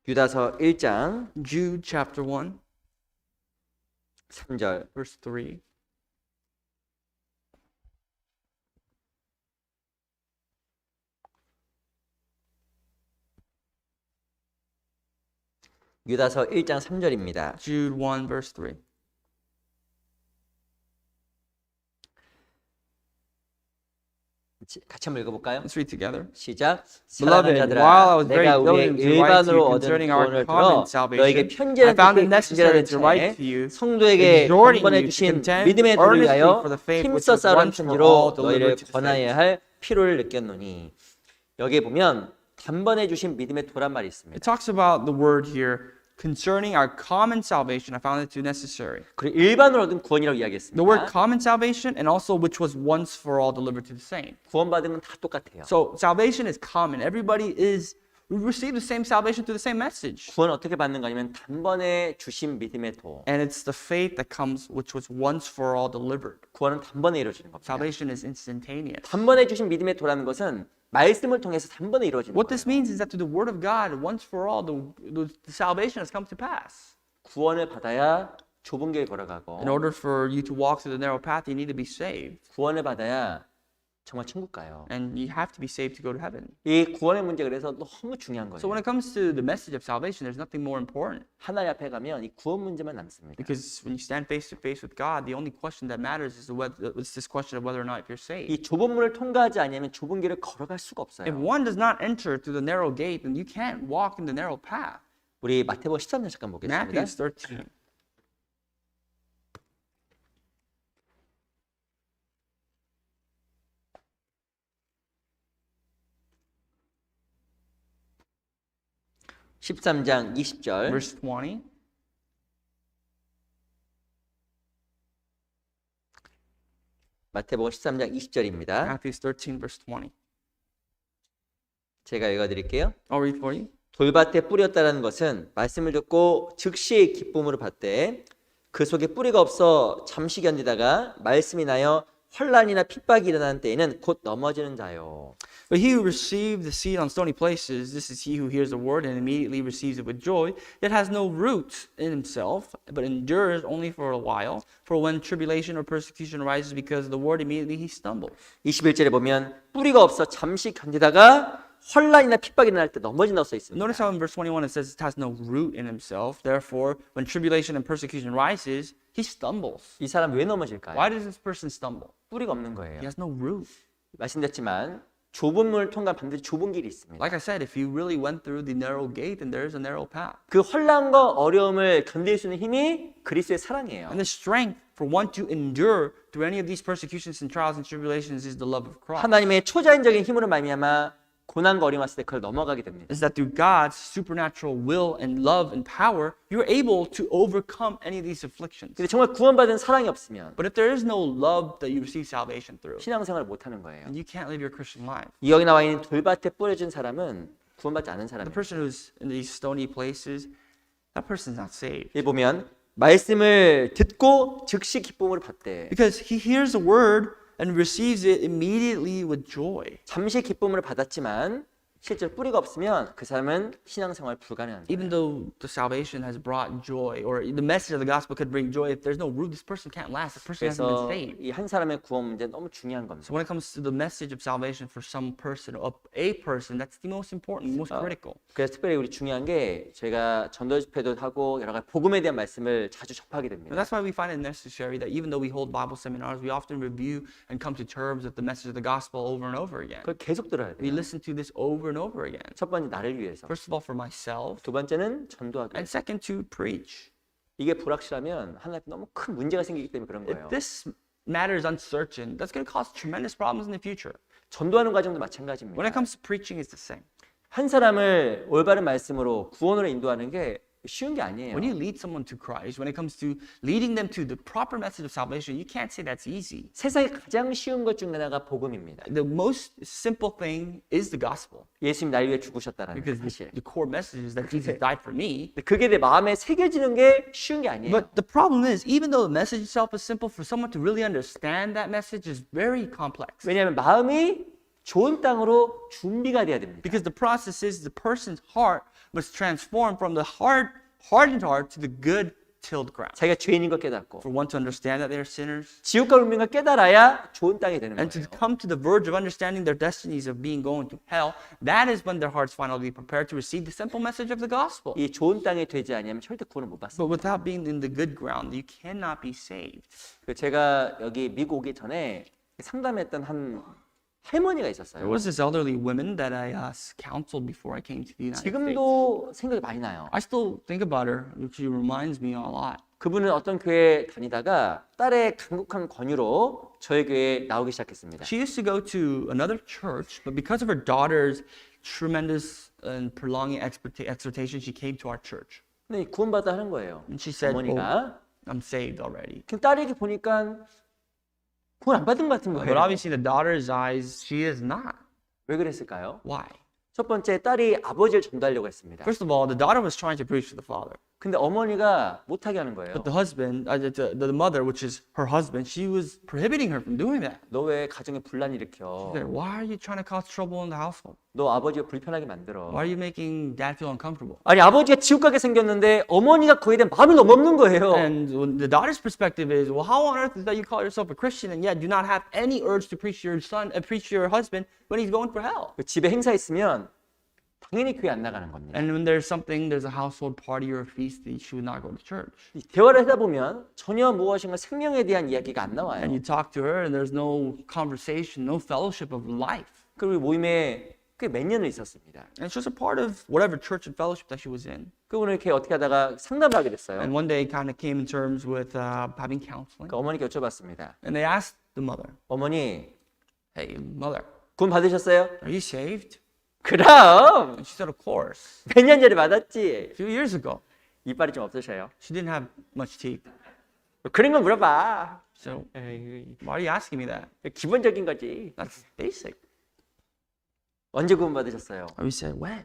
유다서 1장 Jude, chapter 1, 3절 verse 3. 유다서 1장 3절입니다. Jude 1, verse 3. 같이 한번 읽어볼까요? Let's read together. 시작. Beloved, 사랑하는 while I was 자들아, very 내가 우리의 diligent to write to 일반으로 you 얻은 concerning our 구원을 common 들어 salvation, 너에게 I 편지하는 found it 뜻이 necessary to write 편지하는 to you, 차에 성도에게 exhorting 번번에 you to 주신 contend 믿음의 도를 earnestly 위하여 for the faith which 힘써 was 쌓은 once for 편지로 all 너희를 delivered to the 권하여야 saints. 할 필요를 느꼈노니 여기에 보면 단번에 주신 믿음의 도란 말이 있습니다. It talks about the word here concerning our common salvation. I found it too necessary. 그리고 일반으로 얻은 구원이라고 The 이야기했습니다. word common salvation and also which was once for all delivered to the saints. 구원받은 건 다 똑같아요. So salvation is common. We receive the same salvation through the same message. 구원 어떻게 받는 거 아니면 단번에 주신 믿음의 도. And it's the faith that comes which was once for all delivered. 구원은 단번에 이루어지는 겁니다. Salvation is instantaneous. 단번에 주신 믿음의 도라는 것은 말씀을 통해서 단번에 이루어지는 What 거예요. this means is that through the word of God, once for all, the salvation has come to pass. 구원을 받아야 좁은 길 걸어가고 In order for you to walk through the narrow path, you need to be saved. 구원을 받아야 정말 천국 가요. And you have to be saved to go to heaven. 이 구원의 문제 그래서 너무 중요한 So when 거예요. it comes to the message of salvation, there's nothing more important. 하나님 앞에 가면 이 구원 문제만 남습니다. Because when you stand face to face with God, the only question that matters is this question of whether or not if you're saved. 이 좁은 문을 통과하지 않으면 좁은 길을 걸어갈 수가 If 없어요. one does not enter through the narrow gate, then you can't walk in the narrow path. 우리 마태복음 13장 잠깐 보겠습니다. Matthew 13. (13장) 20절 Verse 20. 마태복음 13장 20절입니다. Matthew 13, verse 20. 제가 읽어드릴게요. I'll read for you. 돌밭에 뿌렸다라는 것은 말씀을 듣고 즉시 기쁨으로 받되 그 속에 뿌리가 없어 잠시 견디다가 말씀이 나여 환난이나 핍박이 일어나는 때에는 곧 넘어지는 자요. But he who received the seed on stony places, this is he who hears the word and immediately receives it with joy, yet has no root in himself, but endures only for a while. For when tribulation or persecution arises because of the word, immediately he stumbles. 21절에 보면 뿌리가 없어 잠시 견디다가 환난이나 핍박이 일어날 때 넘어진다고 써 있습니다. Notice how in verse 21 it says it has no root in himself. Therefore, when tribulation and persecution rises, he stumbles. 이 사람 왜 넘어질까요? Why does this person stumble? 뿌리가 없는 거예요. He has no root. 말씀드렸지만 좁은 문을 통과하면 반드시 좁은 길이 있습니다. Like I said, if you really went through the narrow gate, then there is a narrow path. 그 환난과 어려움을 견딜 수 있는 힘이 그리스도의 사랑이에요. And the strength for one to endure through any of these persecutions and trials and tribulations is the love of Christ. 하나님의 초자연적인 힘으로 말미암아 고난과 어려움 왔을 때 그걸 넘어가게 됩니다. Is that through God's supernatural will and love and power, you're able to overcome any of these afflictions. 근데 정말 구원받은 사랑이 없으면 But if there is no love that you receive salvation through, 신앙생활을 못 하는 거예요. then you can't live your Christian life. 이 여기 나와 있는 돌밭에 뿌려진 사람은 구원받지 않은 The 사람이에요. person who's in these stony places, that person's not saved. 이 보면 말씀을 듣고 즉시 기쁨으로 받되 Because he hears the word and receives it immediately with joy. 잠시 기쁨으로 받았지만 실제로 뿌리가 없으면 그 사람은 신앙생활 불가능한 거예요. Even though the salvation has brought joy, or the message of the gospel could bring joy, if there's no root, this person can't last. This person hasn't been 그래서 saved. 이 한 사람의 구원 문제 너무 중요한 겁니다. So when it comes to the message of salvation for some person, a person, that's the most important, most critical. 그래서 특별히 우리 중요한 게 저희가 전도 집회도 하고 여러 가지 복음에 대한 말씀을 자주 접하게 And 됩니다. that's why we find it necessary that even though we hold Bible seminars, we often review and come to terms with the message of the gospel over and over again. 그걸 계속 들어야 We 돼요. listen to this over and over again. 첫 번째 나를 위해서, First of all, for myself, 두 번째는 전도하기 and 위해서. second, to preach. 이게 불확실하면 하나님 너무 큰 문제가 생기기 때문에 그런 If 거예요. this matter is uncertain, that's going to cause tremendous problems in the future. 전도하는 과정도 When 마찬가지입니다. it comes to preaching, it's the same. 한 사람을 올바른 말씀으로 구원으로 인도하는 게 쉬운 게 아니에요. When you lead someone to Christ, when it comes to leading them to the proper message of salvation, you can't say that's easy. 세상에 가장 쉬운 것 중 하나가 복음입니다. The most simple thing is the gospel. 예수님 날 위해 죽으셨다라는 Because 사실. the core message is that Jesus died for me. 근데 그게 내 마음에 새겨지는 게 쉬운 게 아니에요. But the problem is, even though the message itself is simple, for someone to really understand that message is very complex. 왜냐하면 마음이 좋은 땅으로 준비가 돼야 됩니다. Because the process is the person's heart must transform from the hardened heart to the good tilled ground. 자기가 죄인인 걸 깨닫고 For one to understand that they are sinners, 지옥과 운명을 깨달아야 좋은 땅이 되는 and to 거예요. come to the verge of understanding their destinies of being going to hell, that is when their hearts finally be prepared to receive the simple message of the gospel. 이 좋은 땅이 되지 않으면 절대 구원을 못 받습니다. But without being in the good ground, you cannot be saved. 제가 여기 미국 오기 전에 상담했던 한 할머니가 있었어요. There was this elderly woman that I counseled before I came to the United States. 지금도 생각이 많이 나요. I still think about her. She reminds me a lot. 그분은 어떤 교회에 다니다가 딸의 간곡한 권유로 저희 교회에 나오기 시작했습니다. She used to go to another church, but because of her daughter's tremendous and prolonging exhortation, she came to our church. 근데 구원받아 하는 거예요. And she said, 어머니가. I'm saved already. 그 딸에게 보니까 구원 안 받은 것 같은 But 거예요. obviously, in the daughter's eyes, she is not. 왜 그랬을까요? Why? 첫 번째, 딸이 아버지를 전도하려고 했습니다. First of all, the daughter was trying to preach to the father. 근데 어머니가 못하게 하는 거예요. But the husband, the mother, which is her husband, she was prohibiting her from doing that. 너 왜 가정에 분란 일으켜? She said, why are you trying to cause trouble in the household? 너 아버지가 불편하게 만들어. Why are you making dad feel uncomfortable? 아니 아버지가 지옥 가게 생겼는데 어머니가 그에 대한 마음이 너무 없는 거예요. And the daughter's perspective is, well, how on earth is that you call yourself a Christian and yet do not have any urge to preach to your son, preach to your husband when he's going for hell? 집에 행사 있으면 당연히 교회 안 나가는 겁니다. And when there's a household party or a feast, she would not go to church. 이 대화를 하다 보면 전혀 무엇인가 생명에 대한 이야기가 안 나와요. And you talk to her and there's no conversation, no fellowship of life. 그리고 모임에 꽤 몇 년을 있었습니다. And she was a part of whatever church and fellowship that she was in. 그분을 이렇게 어떻게 하다가 상담을 하게 됐어요. And one day kind of came in terms with having counseling. 그러니까 어머니께 여쭤봤습니다. And they asked the mother, 어머니, hey, mother, 구원 받으셨어요? are you saved? 그럼 And she said, of course. 몇 년 전에 받았지. A few years ago, 이빨이 좀 없으셔요. she didn't have much teeth. 그런 거 물어봐. So why are you asking me that? 기본적인 거지. That's basic. 언제 구원 받으셨어요? We said, when?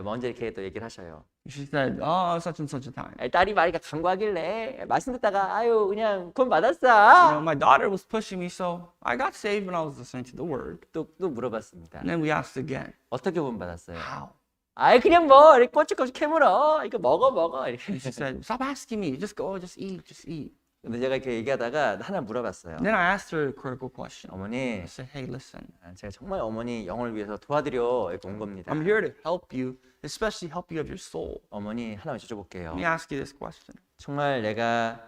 먼저 이렇게 또 얘기를 하셔요. She said, oh, such and such a time. 딸이 말이가 강구하길래 말씀 듣다가 아유 그냥 구원 받았어. My daughter was pushing me, so I got saved when I was listening to the word. 또 물어봤습니다. And then we asked again, 어떻게 구원 받았어요? how? 아이 그냥 뭐 이렇게 꼬치꼬치 캐물어. 이거 먹어 이렇게. And she said, stop asking me. Just go, just eat. 근데 제가 이렇게 얘기하다가 하나 물어봤어요. And then I asked her a critical question. 어머니, I said, hey, listen, 제가 정말 어머니 영혼을 위해서 도와드려 이렇게 온 겁니다. I'm here to help you, especially help you of your soul. 어머니 하나 여쭤볼게요. Let me ask you this question. 정말 내가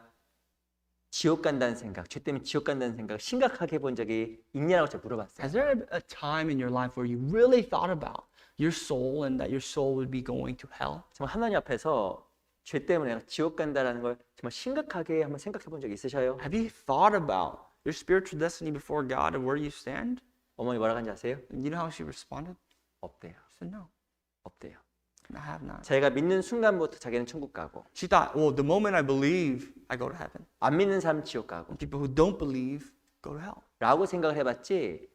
지옥 간다는 생각, 죄 때문에 지옥 간다는 생각 심각하게 본 적이 있냐고 제가 물어봤어요. Has there a time in your life where you really thought about your soul and that your soul would be going to hell? 정말 하나님 앞에서 죄 때문에 내가 지옥 간다라는 걸 정말 심각하게 한번 생각해 본 적 있으셔요? Have you thought about your spiritual destiny before God and where you stand? 어머니 뭐라고 한지 아세요? And you know how she responded? 없대요. She said, no, 없대요. I have not. 자기가 믿는 순간부터 자기는 천국 가고 She thought, well, the moment I believe, I go to heaven. 안 믿는 사람 지옥 가고 People who don't believe go to hell. 라고 생각을 해봤지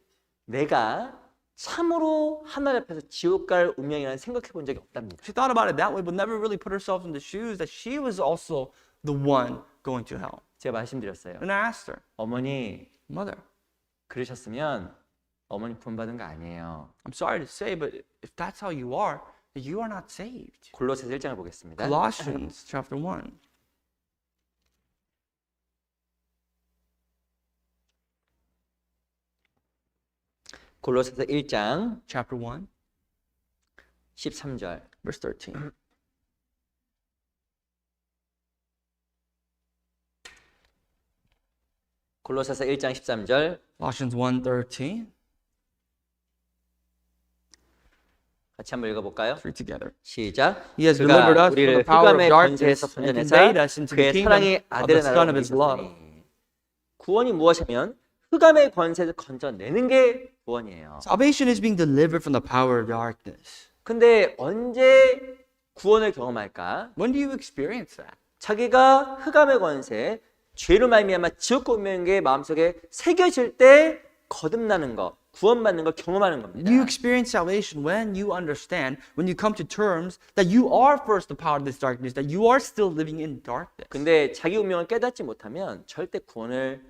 내가 참으로 하나님 앞에서 지옥 갈 운명이라는 생각해 본 적이 없답니다. She thought about it that way, but never really put herself in the shoes that she was also the one going to hell. 제가 말씀드렸어요. And I asked her, 어머니 mother, 그러셨으면 어머니 구원받은 거 아니에요. I'm sorry to say, but if that's how you are not saved. 골로새서 1장을 보겠습니다. Colossians chapter 1. 골로새서 1장 Chapter 1, 13절. verse 13. 골로새서 1장 13절 Colossians 1:13. 같이 한번 읽어볼까요? Read together. 시작. He has delivered 그가 us from 우리를 the power of 흑암의 darkness 권세에서 and 건져내사 conveyed us into the 그의 kingdom 사랑의 of the 아들의 Son 나라로 of His love. 이르셨으니 구원이 무엇이면 흑암의 권세에서 건져내는 게 구원이에요. Salvation is being delivered from the power of darkness. 근데 언제 구원을 경험할까? When do you experience that? 자기가 흑암의 권세, 죄로 말미암아 지옥 운명인 게 마음속에 새겨질 때 거듭나는 거, 구원받는 걸 경험하는 겁니다. You experience salvation when you understand, when you come to terms that you are first the power of this darkness, that you are still living in darkness. 근데 자기 운명을 깨닫지 못하면 절대 구원을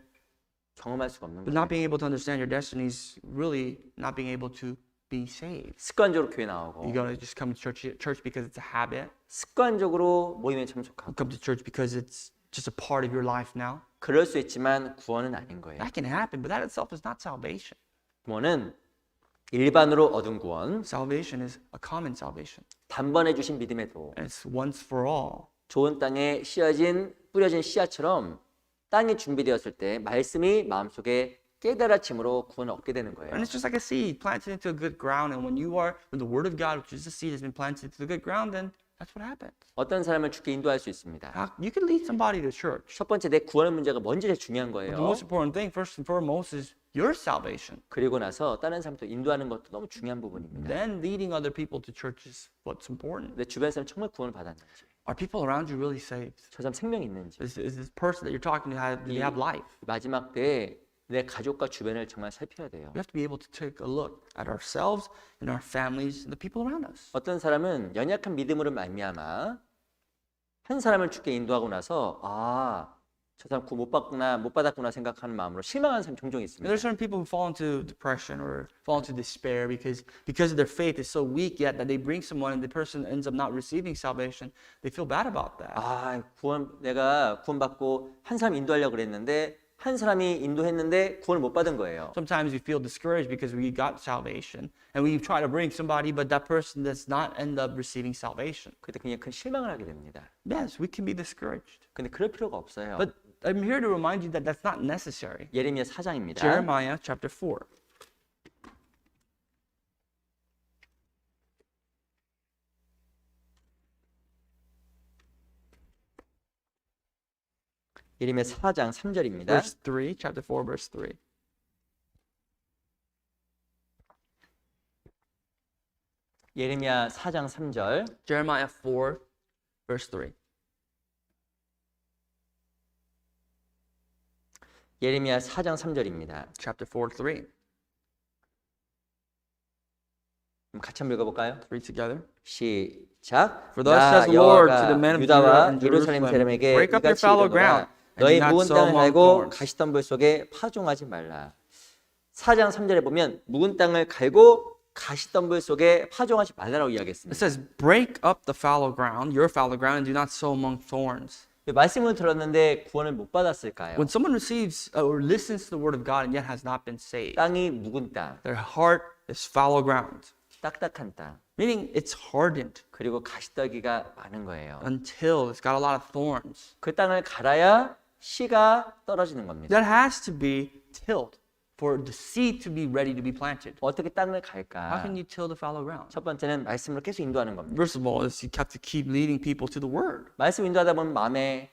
경험할 수가 없는 But 거예요. not being able to understand your destiny is really not being able to be saved. 습관적으로 교회 나오고 You gotta just come to church because it's a habit. 습관적으로 모임에 You 참석하고 come to church because it's just a part of your life now. 그럴 수 있지만 구원은 아닌 거예요. That can happen, but that itself is not salvation. 구원은 일반으로 얻은 구원, Salvation is a common salvation. 단번에 주신 믿음의 도, And it's once for all. 좋은 땅에 뿌려진 씨앗처럼 땅이 준비되었을 때 말씀이 마음속에 깨달아짐으로 구원을 얻게 되는 거예요. And it's just like a seed planted into a good ground. And when the word of God, which is the seed, has been planted into the good ground, then that's what happens. 어떤 사람을 주께 인도할 수 있습니다. You can lead somebody to church. 첫 번째 내 구원의 문제가 뭔지 제일 중요한 But the 거예요. most important thing, first and foremost, is your salvation. 그리고 나서 다른 사람도 인도하는 것도 너무 중요한 부분입니다. Then leading other people to church is what's important. 내 주변 사람 정말 구원을 받았는지, Are people around you really saved? 저 사람 생명이 있는지, Is this person that you're talking to, do they have life? 마지막 때에 내 가족과 주변을 정말 살펴야 돼요. We have to be able to take a look at ourselves and our families and the people around us. 어떤 사람은 연약한 믿음으로 말미암아 한 사람을 주께 인도하고 나서 저 사람 구원 못 받았구나 생각하는 마음으로 실망하는 사람이 종종 있습니다. There's certain people who fall into depression or fall into despair because their faith is so weak yet that they bring someone and the person ends up not receiving salvation. They feel bad about that. 내가 구원받고 한 사람 인도하려고 그랬는데 한 사람이 인도했는데 구원을 못 받은 거예요. Sometimes we feel discouraged because we got salvation and we try to bring somebody, but that person does not end up receiving salvation. 그때 굉장히 큰 실망을 하게 됩니다. Yes, we can be discouraged. 근데 그럴 필요가 없어요. But I'm here to remind you that that's not necessary. 예레미야 4장입니다. Jeremiah chapter 4. 예레미야 4장 3절입니다. Verse 3, chapter 4, verse 3. 예레미야 4장 3절. Jeremiah 4, verse 3. 예레미야 4장 3절입니다. Chapter 4, 3. 같이 한번 읽어볼까요? Read together. 시작. For thus says the Lord to the men of Judah 유다와 and 예루살렘 Jerusalem, 사람에게 break up your 이같이 fallow 이르노라. ground, and 너희 do not 묵은 sow 땅을 among 갈고 thorns. 가시덤불 속에 파종하지 말라. 4장 3절에 보면 묵은 땅을 갈고 가시덤불 속에 파종하지 말라라고 It 이야기했습니다. says, break up the fallow ground, your fallow ground, and do not sow among thorns. 말씀을 들었는데 구원을 못 받았을까요? When someone receives or listens to the word of God and yet has not been saved, 땅이 묵은 땅, their heart is fallow ground, 딱딱한 땅, meaning it's hardened 그리고 가시떨기가 많은 거예요. until it's got a lot of thorns. 그 땅을 갈아야 씨가 떨어지는 겁니다. That has to be tilled for the seed to be ready to be planted. 어떻게 땅을 How 갈까? can you till the fallow ground? 첫 번째는 말씀으로 계속 인도하는 겁니다. First of all, is you have to keep leading people to the word. 말씀 인도하다 보면 마음에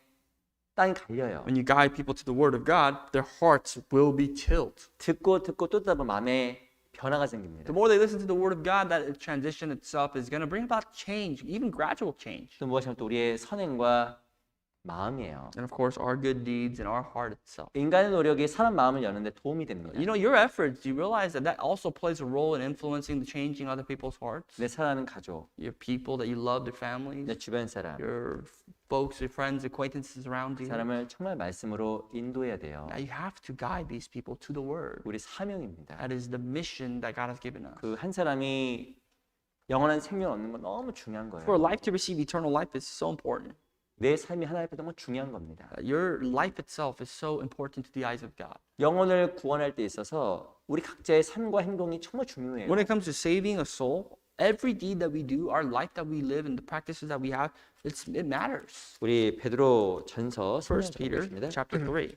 땅이 갈려요. When you guide people to the word of God, their hearts will be tilled. 듣고 또 듣다 보면 마음에 변화가 생깁니다. The more they listen to the word of God, that transition itself is going to bring about change, even gradual change. 또 무엇이면 또 우리의 선행과 마음이에요. And of course, our good deeds and our heart itself. 인간의 노력이 사람 마음을 여는데 도움이 됩니다. You know, your efforts, you realize that that also plays a role in influencing the changing other people's hearts. 내 사랑하는 가족, Your people that you love, their families, 내 주변 사람, your folks, your friends, acquaintances around you. 사람을 정말 말씀으로 인도해야 돼요. Now you have to guide these people to the Word. 우리 사명입니다. That is the mission that God has given us. 그 한 사람이 영원한 생명 얻는 건 너무 중요한 거예요. For a life to receive eternal life is so important. 내 삶이 하나님 앞에 너무 중요한 겁니다. Your life itself is so important to the eyes of God. 영혼을 구원할 때 있어서 우리 각자의 삶과 행동이 정말 중요해요. When it comes to saving a soul, every deed that we do, our life that we live, and the practices that we have, it matters. 우리 베드로 전서 1 Peter 보겠습니다. chapter 3.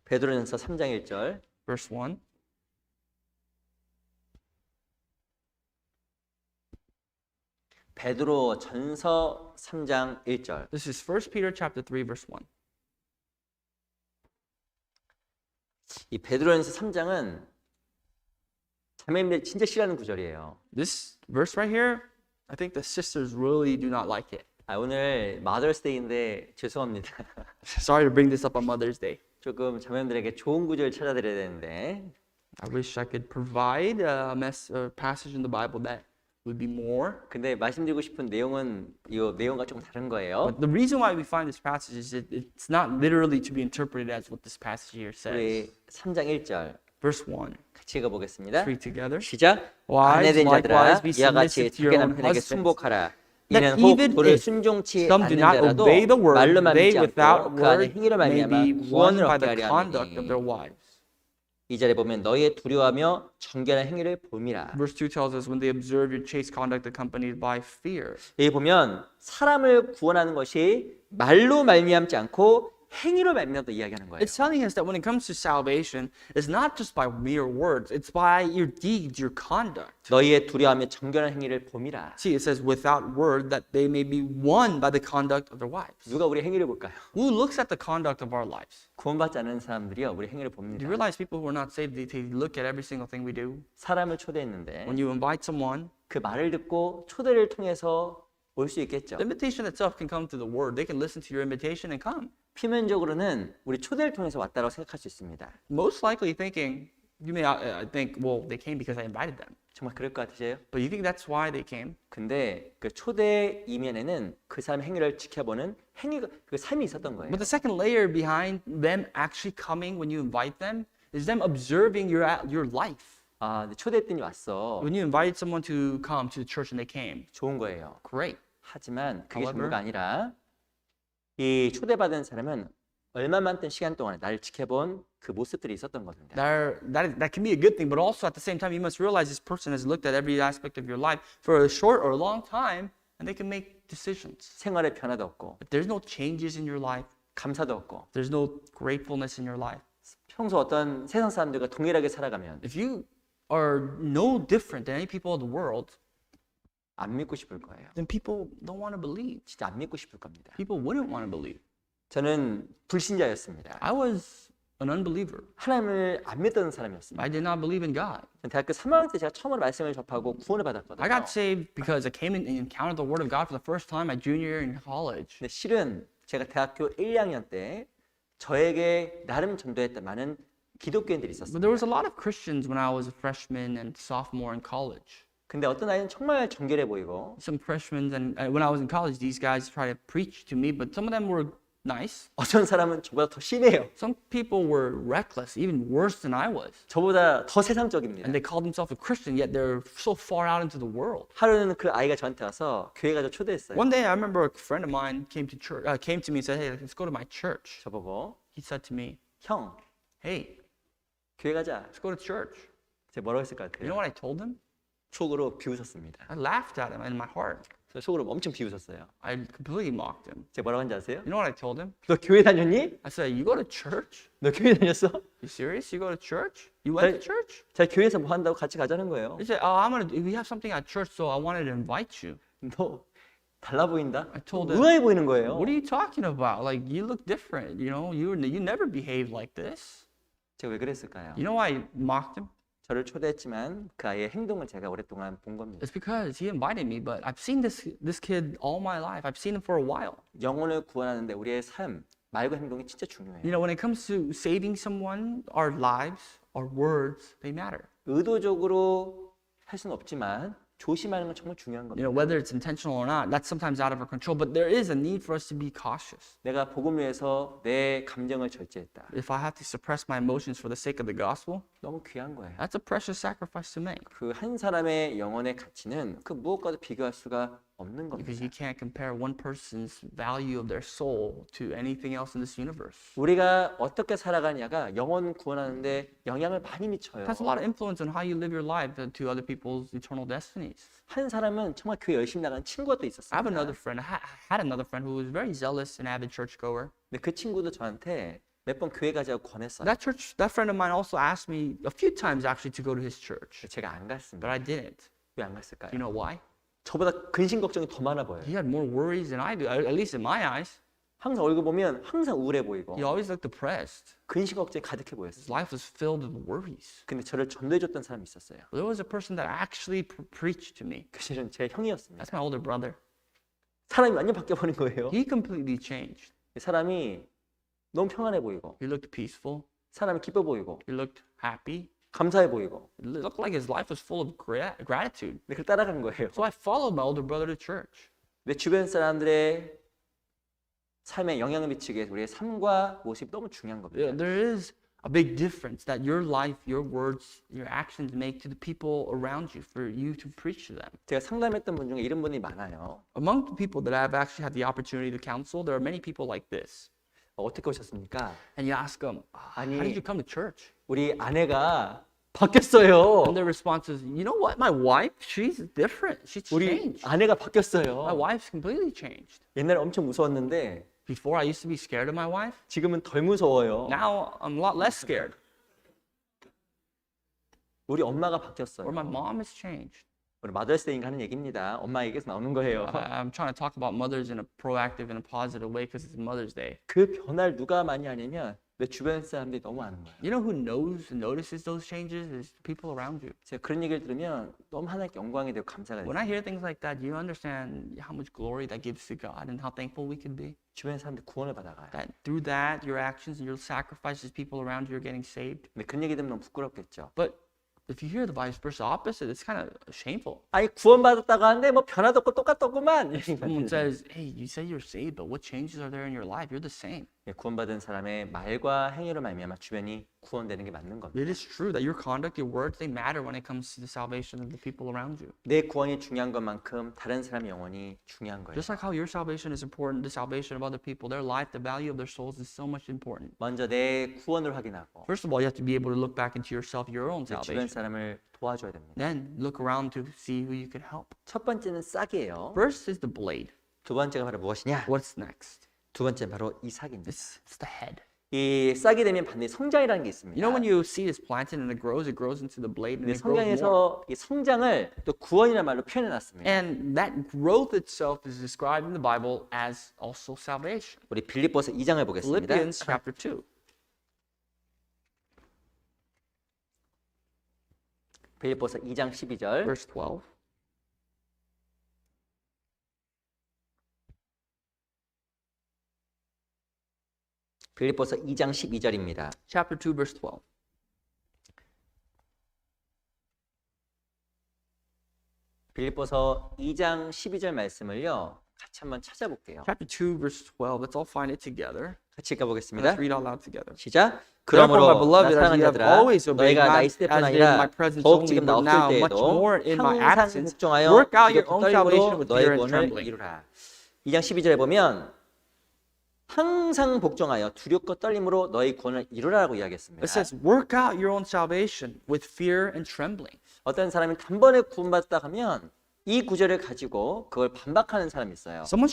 베드로전서 3장 1절. Verse 1. 베드로 전서 3장 1절. This is 1 Peter chapter 3 verse 1. 이 베드로전서 3장은 자매님들 진짜 싫어하는 구절이에요. This verse right here, I think the sisters really do not like it. 오늘 Mother's Day인데 죄송합니다. Sorry to bring this up on Mother's Day. 조금 자매님들에게 좋은 구절 찾아드려야 되는데 I wish I could provide a passage in the Bible that would be more. 근데 말씀드리고 싶은 내용은 이 내용과 조금 다른 거예요. But the reason why we find this passage is that it's not literally to be interpreted as what this passage here says. 우리 3장 1절 Verse 1. 같이 읽어보겠습니다. Read together. 시작. Wives, 아내된 자들아 likewise, be 이와 같이 submissive to your 자기 own 남편에게 husbands, 순복하라. that 이는 혹 even 도를 if 순종치 some do 않는 not 자라도 obey the word, 말로만 they 믿지 without 않고 그 안에 word 행위로 may 말미암아 be won 구원을 by 얻게 the 하려 conduct of their 하니 wives. 이 절에 보면 너희의 두려워하며 정결한 행위를 봄이라. Verse 2 tells us when they observe your chaste conduct accompanied by fear. 여기 보면 사람을 구원하는 것이 말로 말미암지 않고 행위로 말미암다 이야기하는 거예요. It's telling us that when it comes to salvation, it's not just by mere words, it's by your deeds, your conduct. 너희의 두려워하며 정결한 행위를 봄이라. See, it says without word that they may be won by the conduct of their wives. 누가 우리 행위를 볼까요? Who looks at the conduct of our lives? 구원받지 않은 사람들이요 우리 행위를 Do 봅니다. you realize people who are not saved, they look at every single thing we do? 사람을 초대했는데 When you invite someone, 그 말을 듣고 초대를 통해서 올 수 있겠죠. the invitation itself can come through the word. They can listen to your invitation and come. 표면적으로는 우리 초대를 통해서 왔다고 생각할 수 있습니다. Most likely thinking, you may think, well, they came because I invited them. 정말 그럴 것 같으세요? But you think that's why they came? 근데 그 초대 이면에는 그 사람의 행위를 지켜보는 행위가 그 삶이 있었던 거예요. But the second layer behind them actually coming when you invite them is them observing your life. 근데 초대했더니 왔어. When you invited someone to come to the church and they came, 좋은 거예요. great. 하지만 그게 However, 전부가 아니라 이 초대받은 사람은 얼마 많은 시간 동안 나를 지켜본 그 모습들이 있었던 겁니다. That can be a good thing, but also at the same time, you must realize this person has looked at every aspect of your life for a short or a long time, and they can make decisions. 생활에 변화도 없고 But there's no changes in your life. 감사도 없고 There's no gratefulness in your life. 평소 어떤 세상 사람들과 동일하게 살아가면 If you are no different than any people of the world, 안 믿고 싶을 거예요. then people don't want to believe. 진짜 안 믿고 싶을 겁니다. People wouldn't want to believe. 저는 불신자였습니다. I was an unbeliever. 하나님을 안 믿던 사람이었습니다. I did not believe in God. 대학교 3학년 때 제가 처음으로 말씀을 접하고 구원을 받았거든요. I got saved because I came in and encountered the Word of God for the first time my junior year in college. 근데 실은 제가 대학교 1, 2학년 때 저에게 나름 전도했던 많은 기독교인들이 But 있었습니다. there was a lot of Christians when I was a freshman and sophomore in college. 근데 어떤 아이는 정말 정결해 보이고 Some freshmen and when I was in college, these guys tried to preach to me, but some of them were nice. 어떤 사람은 저보다 더 심해요. Some people were reckless, even worse than I was. 저보다 더 세상적입니다. And they called themselves a Christian, yet they're so far out into the world. 하루는 그 아이가 저한테 와서 교회 가서 초대했어요. One day, I remember a friend of mine came to me and said, "Hey, let's go to my church." 저보고 He said to me, 형 "Hey, 교회 가자. let's go to church." 제가 뭐라고 했을 것 You know 같아요? what I told him? 속으로 비웃었습니다. I laughed at him in my heart. 속으로 엄청 비웃었어요. I completely mocked him. 제가 뭐라고 한지 아세요? You know what I told him? 너 교회 다녔니? I said, "You go to church? 너 교회 다녔어? You serious? You go to church? You went to church?" 제가 교회에서 뭐 한다고 같이 가자는 거예요. He said, we have something at church, so I wanted to invite you." 너 달라 보인다? I told him, 의아해 보이는 거예요. "What are you talking about? Like, you look different. You know, you never behave like this." 제가 왜 그랬을까요? You know why I mocked him? 저를 초대했지만 그 아이의 행동을 제가 오랫동안 본 겁니다. It's because he invited me, but I've seen this kid all my life. I've seen him for a while. 영혼을 구원하는데 우리의 삶, 말과 행동이 진짜 중요해요. You know, when it comes to saving someone, our lives, our words, they matter. 의도적으로 할 수는 없지만 조심하는 건 정말 중요한 You 겁니다. know, whether it's intentional or not, that's sometimes out of our control, but there is a need for us to be cautious. 내가 복음을 위해서 내 감정을 절제했다. If I have to suppress my emotions for the sake of the gospel, 너무 귀한 거예요. that's a precious sacrifice to make. 그 한 사람의 영혼의 가치는 그 무엇과도 비교할 수가 없는 Because 겁니다. you can't compare one person's value of their soul to anything else in this universe. 우리가 어떻게 살아가냐가 영혼 구원하는데 영향을 많이 미쳐요. It has a lot of influence on how you live your life to other people's eternal destinies. 한 사람은 정말 교회 열심히 나가는 친구가 또 I have another 있었습니다. friend, I had another friend who was very zealous and avid churchgoer. 근데 그 친구도 저한테 몇 번 교회 가자고 권했어요. That friend of mine also asked me a few times actually to go to his church, 제가 안 갔습니다. but I didn't. 왜 안 Do 갔을까요? you know why? 저보다 근심 걱정이 더 많아 보여요. He had more worries than I do, at least in my eyes. 항상 얼굴 보면 항상 우울해 보이고 He always looked depressed. 근심 걱정이 가득해 His 보였어요. life was filled with worries. 근데 저를 전도해줬던 사람이 있었어요. There was a person that actually preached to me. 그 실은 제 형이었습니다. That's my older brother. 사람이 완전 바뀌어버린 거예요. He completely changed. 사람이 너무 평안해 보이고 He looked peaceful. 사람이 기뻐 보이고 He looked happy. 감사해 보이고 It looked like his life was full of gratitude. 근데 그걸 따라간 거예요. So I followed my older brother to church. 내 주변 사람들의 삶에 영향을 미치기 위해서 우리의 삶과 모습이 너무 중요한 겁니다. There is a big difference that your life, your words, your actions make to the people around you for you to preach to them. 제가 상담했던 분 중에 이런 분이 많아요. Among the people that I've actually had the opportunity to counsel, there are many people like this. 어떻게 오셨습니까? And you ask them, how 아니, did you come to church? 우리 아내가 바뀌었어요. And their response is, you know what, my wife, she's different. She's 우리 changed. 아내가 My 바뀌었어요. wife's completely changed. 옛날에 엄청 무서웠는데 Before I used to be scared of my wife. 지금은 덜 무서워요. Now I'm a lot less scared. 우리 엄마가 바뀌었어요. Or my mom has changed. 우리 마더스데이인가 하는 얘기입니다. 엄마 얘기에서 나오는 거예요. I'm trying to talk about mothers in a proactive and a positive way because it's Mother's Day. 그 변화를 누가 많이 하냐면 내 주변 사람들이 너무 아는 거예요. You know who knows and notices those changes is the people around you. 제가 그런 얘기를 들으면 너무 하나님께 영광이 되고 감사가 When 돼요. I hear things like that, you understand how much glory that gives to God and how thankful we can be. 주변 사람들 구원을 받아가요. That through that, your actions and your sacrifices, people around you are getting saved. 근데 그런 얘기 들으면 너무 부끄럽겠죠. But if you hear the vice versa opposite, it's kind of shameful. 아니 구원받았다고 하는데 뭐 변화도 없고 똑같더구만. Someone says, hey, you say you're saved, but what changes are there in your life? You're the same. 예, 구원받은 사람의 말과 행위로 말미암아 주변이 구원되는 게 맞는 겁니다. It is true that your conduct, your words, they matter when it comes to the salvation of the people around you. 내 구원이 중요한 것만큼 다른 사람의 영혼이 중요한 거예요. Just like how your salvation is important, the salvation of other people, their life, the value of their souls is so much important. 먼저 내 구원을 확인하고 First of all, you have to be able to look back into yourself, your own 내 주변 salvation. 사람을 도와줘야 됩니다. Then look around to see who you can help. 첫 번째는 싹이에요. First is the blade. 두 번째가 바로 무엇이냐? What's next? 두 번째는 바로 이 싹입니다. It's the head. 이 싹이 되면 반드시 성장이라는 게 있습니다. You know when you see this planted and it grows into the blade and 근데 it grows more. 성장에서 이 성장을 또 구원이라는 말로 표현해놨습니다. And that growth itself is described in the Bible as also salvation. 우리 빌립보서 2장을 보겠습니다. Philippians chapter 2. 빌립보서 2장 12절. Verse 12. 빌립보서 2장 12절입니다. Chapter 2, verse 12. 빌립보서 2장 12절 말씀을요. 같이 한번 찾아볼게요. Chapter 2, verse 12. Let's all find it together. 같이 읽어보겠습니다. Let's read out loud together. 시작. Therefore, my 그러므로 나 beloved, as 사랑하는 you have 자들아 always obeyed, 너희가 나 not 있을 때뿐 as in 아니라 my presence 더욱 only, 지금 나 but now 없을 much 때에도 more in my 항상 absence, 복종하여 work out your 기독교 own salvation 떨림으로 with 너의 fear and 구원을 trembling. 이루라. 2장 12절에 보면 항상 복종하여 두렵고 떨림으로 너의 구원을 이루라라고 이야기했습니다. It says, work out your own salvation with fear and trembling. 어떤 사람이 단번에 구원받았다 하면 이 구절을 가지고 그걸 반박하는 사람이 있어요. Someone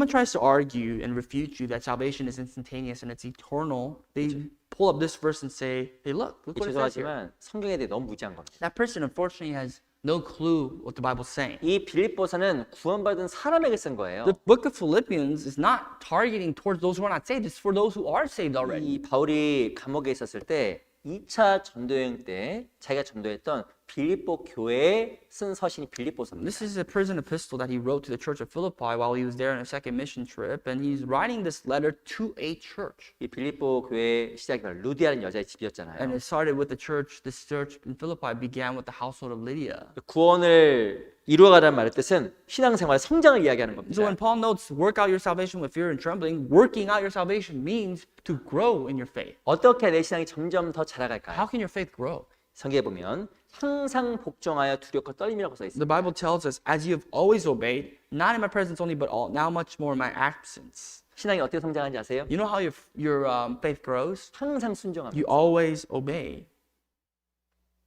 tries to argue and refute you that salvation is instantaneous and it's eternal. They pull up this verse and say, hey, look what it says here. 죄송하지만 성경에 대해 너무 무지한 겁니다. That person unfortunately has no clue what the Bible's saying. 이 빌립보서는 구원받은 사람에게 쓴 거예요. The book of Philippians is not targeting towards those who are not saved. It's for those who are saved already. 이 바울이 감옥에 있었을 때 2차 전도여행 때 자기가 전도했던 빌립보 교회에 쓴 서신이 빌립보서입니다. This is a prison epistle that he wrote to the church of Philippi while he was there on a second mission trip, and he's writing this letter to a church. 이 빌립보 교회 시작이 바로 루디아라는 여자의 And 집이었잖아요. it started with the church. This church in Philippi began with the household of Lydia. 구원을 이루어가라는 말의 뜻은 신앙생활 성장을 이야기하는 겁니다. So when Paul notes, work out your salvation with fear and trembling, working out your salvation means to grow in your faith. 어떻게 내 신앙이 점점 더 How 자라갈까요? can your faith grow? 성경에 보면 항상 복종하여 두렵고 떨림이라고 써 The 있습니다. Bible tells us, as you have always obeyed, not in my presence only, but now much more in my absence. 신앙이 어떻게 성장하는지 아세요? You know how your faith grows? 항상 순종합니다. You always obey.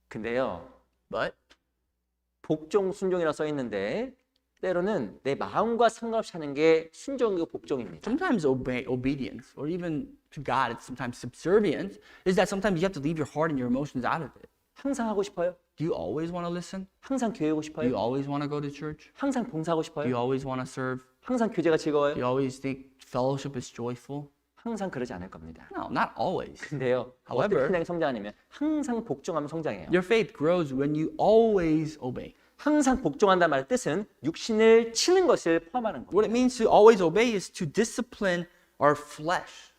근데요, But 복종 순종이라고 써 있는데 때로는 내 마음과 상관없이 하는 게 순종이고 복종입니다. sometimes obedience, or even to God, it's sometimes subservience, is that sometimes you have to leave your heart and your emotions out of it. 항상 하고 싶어요? Do you always want to listen? 항상 교회 오고 Do 싶어요? you always want to go to church? 항상 봉사하고 Do 싶어요? you always want to serve? 항상 교제가 즐거워요? Do you always think fellowship is joyful? 항상 그러지 않을 겁니다. No, not always. 근데요, However, 어떻게 신앙이 성장하냐면 항상 복종하면 성장해요. Your faith grows when you always obey. 항상 복종한다는 말의 뜻은 육신을 치는 것을 포함하는 겁니다. What it means to always obey is to discipline our flesh.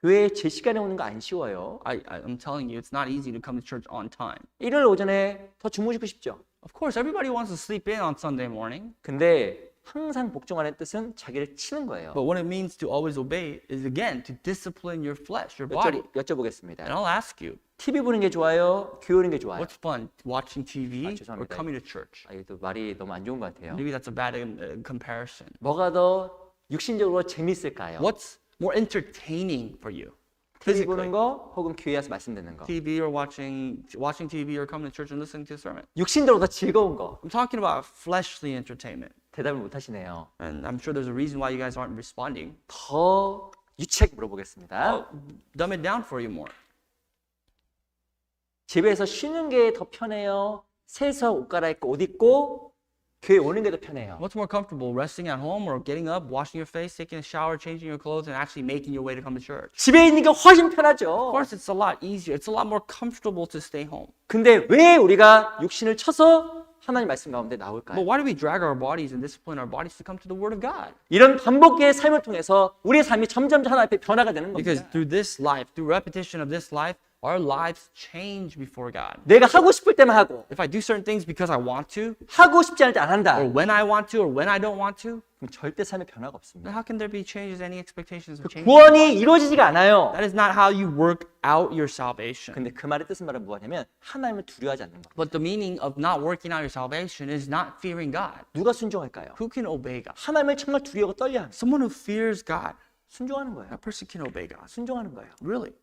교회에 제 시간에 오는 거 안 쉬워요. I'm telling you, it's not easy to come to church on time. 일요일 오전에 더 주무시고 싶죠. Of course, everybody wants to sleep in on Sunday morning, 근데 항상 복종하는 뜻은 자기를 치는 거예요. but what it means to always obey is again to discipline your flesh, your body. And 여쭤보겠습니다. I'll ask you, TV 보는 게 좋아요? 교회 오는 게 좋아요? what's fun, watching TV or 죄송합니다. coming to church? 이것도 말이 너무 안 좋은 것 같아요. Maybe that's a bad comparison. 뭐가 더 육신적으로 재밌을까요? What's more entertaining for you? TV 보는 Physically, 거 혹은 교회 와서 말씀 듣는 거. TV or watching TV or coming to church and listening to a sermon. 육신적으로 더 즐거운 거. I'm talking about fleshly entertainment. 대답을 못 하시네요. And I'm sure there's a reason why you guys aren't responding. 더 유치하게 물어보겠습니다. I'll dumb it down for you more. 집에서 쉬는 게 더 편해요? 새서 옷 갈아입고 옷 입고 교회 오는 게 더 편해요? What's more comfortable, resting at home or getting up, washing your face, taking a shower, changing your clothes, and actually making your way to come to church? 집에 있는 게 훨씬 Of 편하죠. course, it's a lot easier. It's a lot more comfortable to stay home. 근데 왜 우리가 육신을 쳐서 하나님 말씀 가운데 나올까요? But why do we drag our bodies and discipline our bodies to come to the Word of God? 이런 반복의 삶을 통해서 우리의 삶이 점점 하나님 앞에 변화가 되는 Because 겁니다. through this life, through repetition of this life, our lives change before God. 내가 하고 싶을 때만 하고 If I do certain things because I want to, 하고 싶지 않을 때 안 한다. or when I want to, or when I don't want to, 그럼 절대 삶에 변화가 then 없습니다. how can there be changes, any expectations of change? 구원이 이루어지지가 않아요. That is not how you work out your salvation. 근데 그 말의 뜻은 말은 뭐냐면 하나님을 두려워하지 않는 거. But the meaning of not working out your salvation is not fearing God. 누가 순종할까요? Who can obey God? 하나님을 정말 두려워하고 떨려하는 Someone who fears God. 순종하는 거예요. That person can obey God. 순종하는 거예요. Really?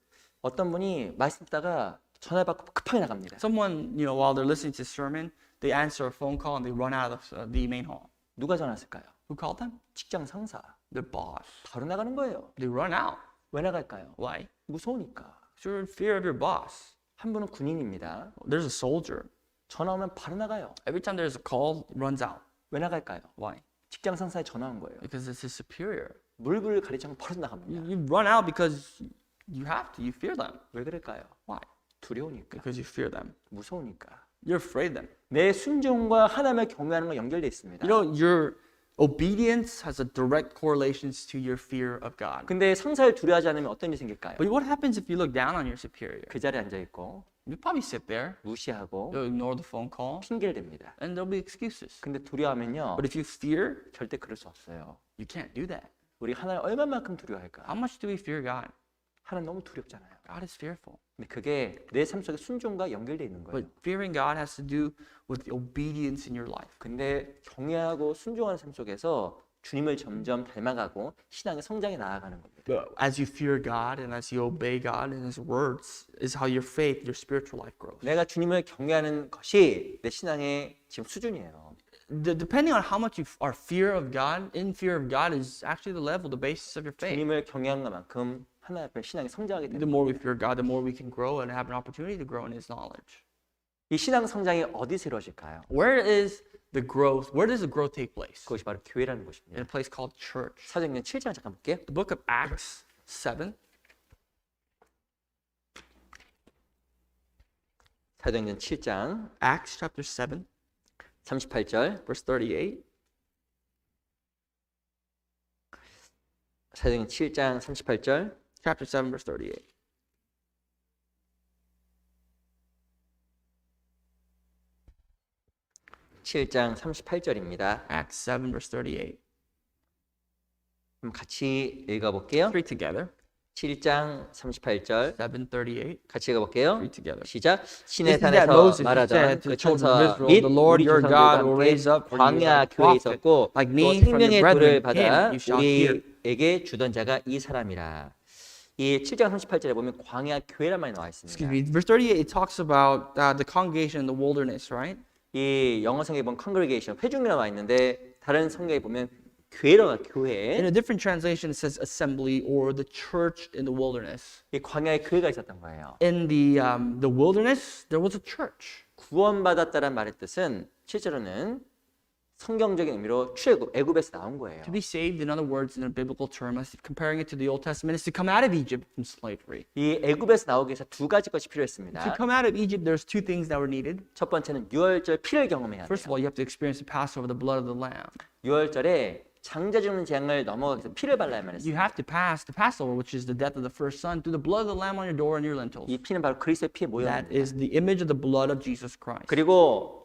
어떤 분이 말씀 듣다가 전화 받고 급하게 나갑니다. Someone, while they're listening to the sermon, they answer a phone call and they run out of the main hall. 누가 전화했을까요? Who called them? 직장 상사. Their boss. 바로 나가는 거예요. They run out. 왜 나갈까요? Why? 무서우니까. You're in fear of your boss. 한 분은 군인입니다. There's a soldier. 전화 오면 바로 나가요. Every time there's a call, he runs out. 왜 나갈까요? Why? 직장 상사에 전화 온 거예요. Because it's his superior. 물불 가리지 바로 나갑니다. You run out because you have to. You fear them. 왜 그럴까요? Why? 두려우니까. Because you fear them. 무서우니까. You're afraid of them. 내 순종과 하나님을 경외하는 건 연결돼 있습니다. Your obedience has a direct correlation to your fear of God. 근데 상사를 두려워하지 않으면 어떤 일이 생길까요? But what happens if you look down on your superior? 그 자리에 앉아 있고 You probably sit there, 무시하고 you'll ignore the phone call, 핑계를 댑니다. and there'll be excuses. 근데 두려워하면요 But if you fear, 절대 그럴 수 없어요. you can't do that. 우리 하나님 얼마만큼 두려워할까? How much do we fear God? 하나님 너무 두렵잖아요. God is fearful. 근데 그게 내 삶 속에 순종과 연결돼 있는 거예요. But fearing God has to do with obedience in your life. 근데 경외하고 순종하는 삶 속에서 주님을 점점 닮아가고 신앙의 성장에 나아가는 겁니다. But as you fear God and as you obey God and His words, is how your faith, your spiritual life grows. 내가 주님을 경외하는 것이 내 신앙의 지금 수준이에요. Depending on how much you are fear of God, in fear of God is actually the level, the basis of your faith. 주님을 경외한 것만큼 하나님 앞에 신앙이 성장하게 The 됩니다. more we fear God, the more we can grow and have an opportunity to grow in His knowledge. 이 신앙 성장이 어디서 이루어질까요? Where is the growth? Where does the growth take place? 그것이 바로 교회라는 In 곳입니다. a place called church. 사도행전 7장 잠깐 볼게요. The book of Acts 7. 사도행전 7장 Acts chapter 7, 38절. verse 38. 사도행전 7장 38절. Chapter 7, verse 38. 칠장 38절입니다. Acts 7, verse 38. 그럼 같이 읽어볼게요. Three together. 7장 38절 7:38. 같이 읽어볼게요. Three together. 시작. This 신의 is that 산에서 Moses 말하던 said to 그 the children of 천사 Israel, 및 the Lord 우리 your 조상들과 God will 함께 raise up for you 광야 a 교회에 prophet 있었고 like 또 me from your 생명의 돌을 brethren. 받아 Him you shall hear. 우리에게 주던 자가 이 사람이라. 이 7장 38절에 보면 광야 교회란 말이 나와 Excuse 있습니다. me. Verse 38 it talks about the congregation in the wilderness, right? 이 영어 성경에 보면 congregation 회중이라고 나와 있는데 다른 성경에 보면 교회라고 In 교회. a different translation it says assembly or the church in the wilderness. 이 광야에 교회가 있었던 거예요. In the wilderness there was a church. 구원받았다란 말의 뜻은 실제로는 성경적인 의미로 출애굽, 애굽에서 나온 거예요. To be saved, in other words, in a biblical term, as comparing it to the Old Testament, is to come out of Egypt from slavery. 이 애굽에서 나오기 위해서 두 가지 것이 To 필요했습니다. come out of Egypt, there's two things that were needed. 첫 번째는 유월절 피를 경험해야 First of 돼요. all, you have to experience the Passover, the blood of the Lamb. 유월절에 장자 죽는 재앙을 넘어가기 위해서 피를 발라야만 You 했어요. have to pass the Passover, which is the death of the first son, through the blood of the Lamb on your door and your lintels. 이 피는 바로 그리스도의 피에 That 모였습니다. is the image of the blood of Jesus Christ. 그리고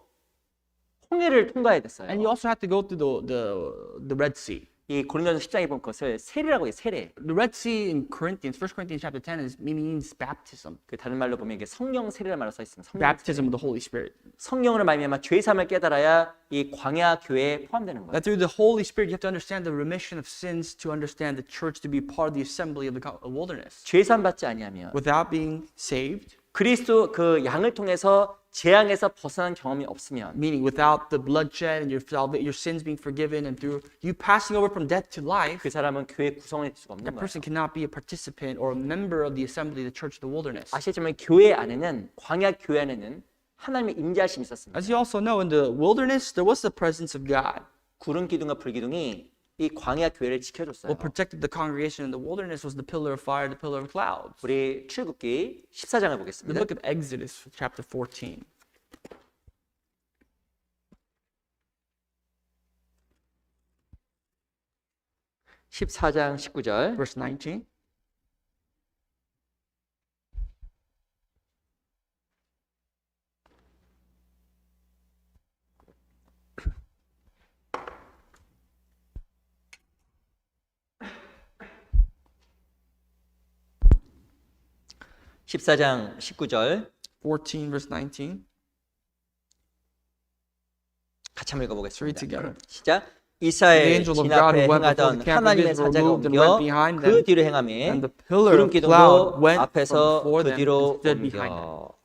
홍해를 통과해야 됐어요. And you also have to go through the Red Sea. 이 고린도전서 10장에 본 것을 세례라고 해요. 세례. The Red Sea in Corinthians, 1 Corinthians chapter 10, means baptism. 그 다른 말로 보면 이게 성령 세례라는 말로 써 있습니다. 성령 세례. Baptism of the Holy Spirit. 성령으로 말미암아 죄 사함을 깨달아야 이 광야 교회에 포함되는 거예요. That through the Holy Spirit, you have to understand the remission of sins to understand the church to be part of the assembly of the wilderness. 죄 사함 받지 아니하면 Without being saved, 그리스도 그 양을 통해서 재앙에서 벗어난 경험이 없으면 meaning without the bloodshed and your sins being forgiven and through you passing over from death to life, 그 사람은 교회 구성원이 될 수가 없는 that 거예요. person cannot be a participant or a member of the assembly, the church of the wilderness. 아시겠지만 교회 안에는 광야 교회 안에는 하나님의 임재하심이 있었습니다. As you also know, in the wilderness, there was the presence of God. 구름 기둥과 불 기둥이 이 광야 교회를 지켜줬어요. What protected the congregation in the wilderness was the pillar of fire, the pillar of clouds. 우리 출애굽기 14장을 The 보겠습니다. book of Exodus, chapter 14. 14장 19절. Verse 19. (14장 19절) 14, verse 19. 같이 한번 Let's read 읽어보겠습니다. together. 시작. The 이스라엘 angel of 진 God 앞에 who went before 행하던 the camp of 하나님의 Israel 사자가 moved and 옮겨 went behind 그 them, 뒤로 행하며 and the pillar 구름 of cloud 기둥도 went 앞에서 from before 그 them 뒤로 and stood behind them. 옮겨.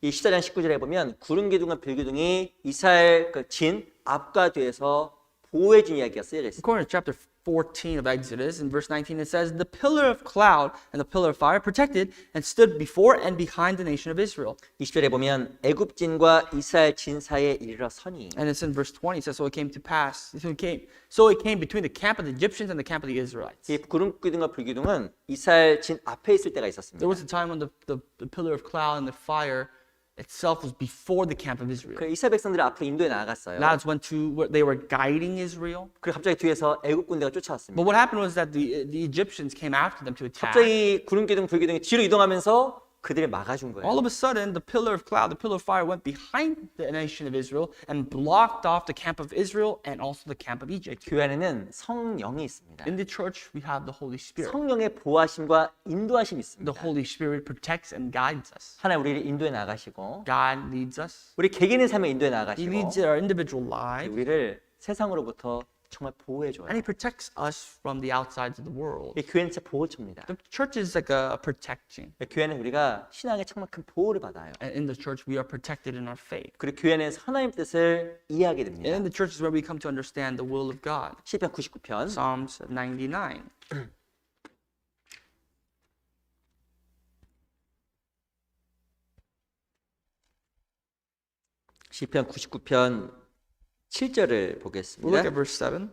이 14장 19절에 보면 구름 기둥과 불 기둥이 이스라엘 그 진 앞과 뒤에서 보호해 준 이야기가 쓰여져 있습니다. According to chapter 14 of Exodus, in verse 19, it says, The pillar of cloud and the pillar of fire protected and stood before and behind the nation of Israel. 20절에 보면 애굽진과 이스라엘 진 사이에 이르러 서니. And it's in verse 20, it says, So it came to pass, so it came between the camp of the Egyptians and the camp of the Israelites. 이 구름 기둥과 불 기둥은 이스라엘 진 앞에 있을 때가 있었습니다. There was a time when the pillar of cloud and the fire itself was before the camp of Israel. 그 이스라엘 백성들이 앞으로 in도에 나아갔어요. That's when they were guiding Israel. 그리고 갑자기 뒤에서 애굽 군대가 쫓아왔습니다. But what happened was that the Egyptians came after them to attack. 갑자기 구름 기둥 불 기둥이 뒤로 이동하면서 그들을 막아준 거예요. All of a sudden, the pillar of cloud, the pillar of fire went behind the nation of Israel and blocked off the camp of Israel and also the camp of Egypt. 교회 안에는 성령이 있습니다. In the church, we have the Holy Spirit. 성령의 보호하심과 인도하심이 The 있습니다. Holy Spirit protects and guides us. 하나님 우리를 인도에 나가시고 God leads us. 우리 개개인의 삶에 인도에 He 나가시고 leads our individual lives. 우리를 세상으로부터 정말 보호해줘요. And He protects us from the outsides of the world. 이 교회는 진짜 보호처입니다. The church is like a protection. 교회는 우리가 신앙에 정말 큰 보호를 받아요. And in the church, we are protected in our faith. 그리고 교회는 하나님 뜻을 이해하게 됩니다. And in the church is where we come to understand the will of God. 시편 99편 Psalms 99. 시편 99편 7절을 We'll look 보겠습니다. at verse 7.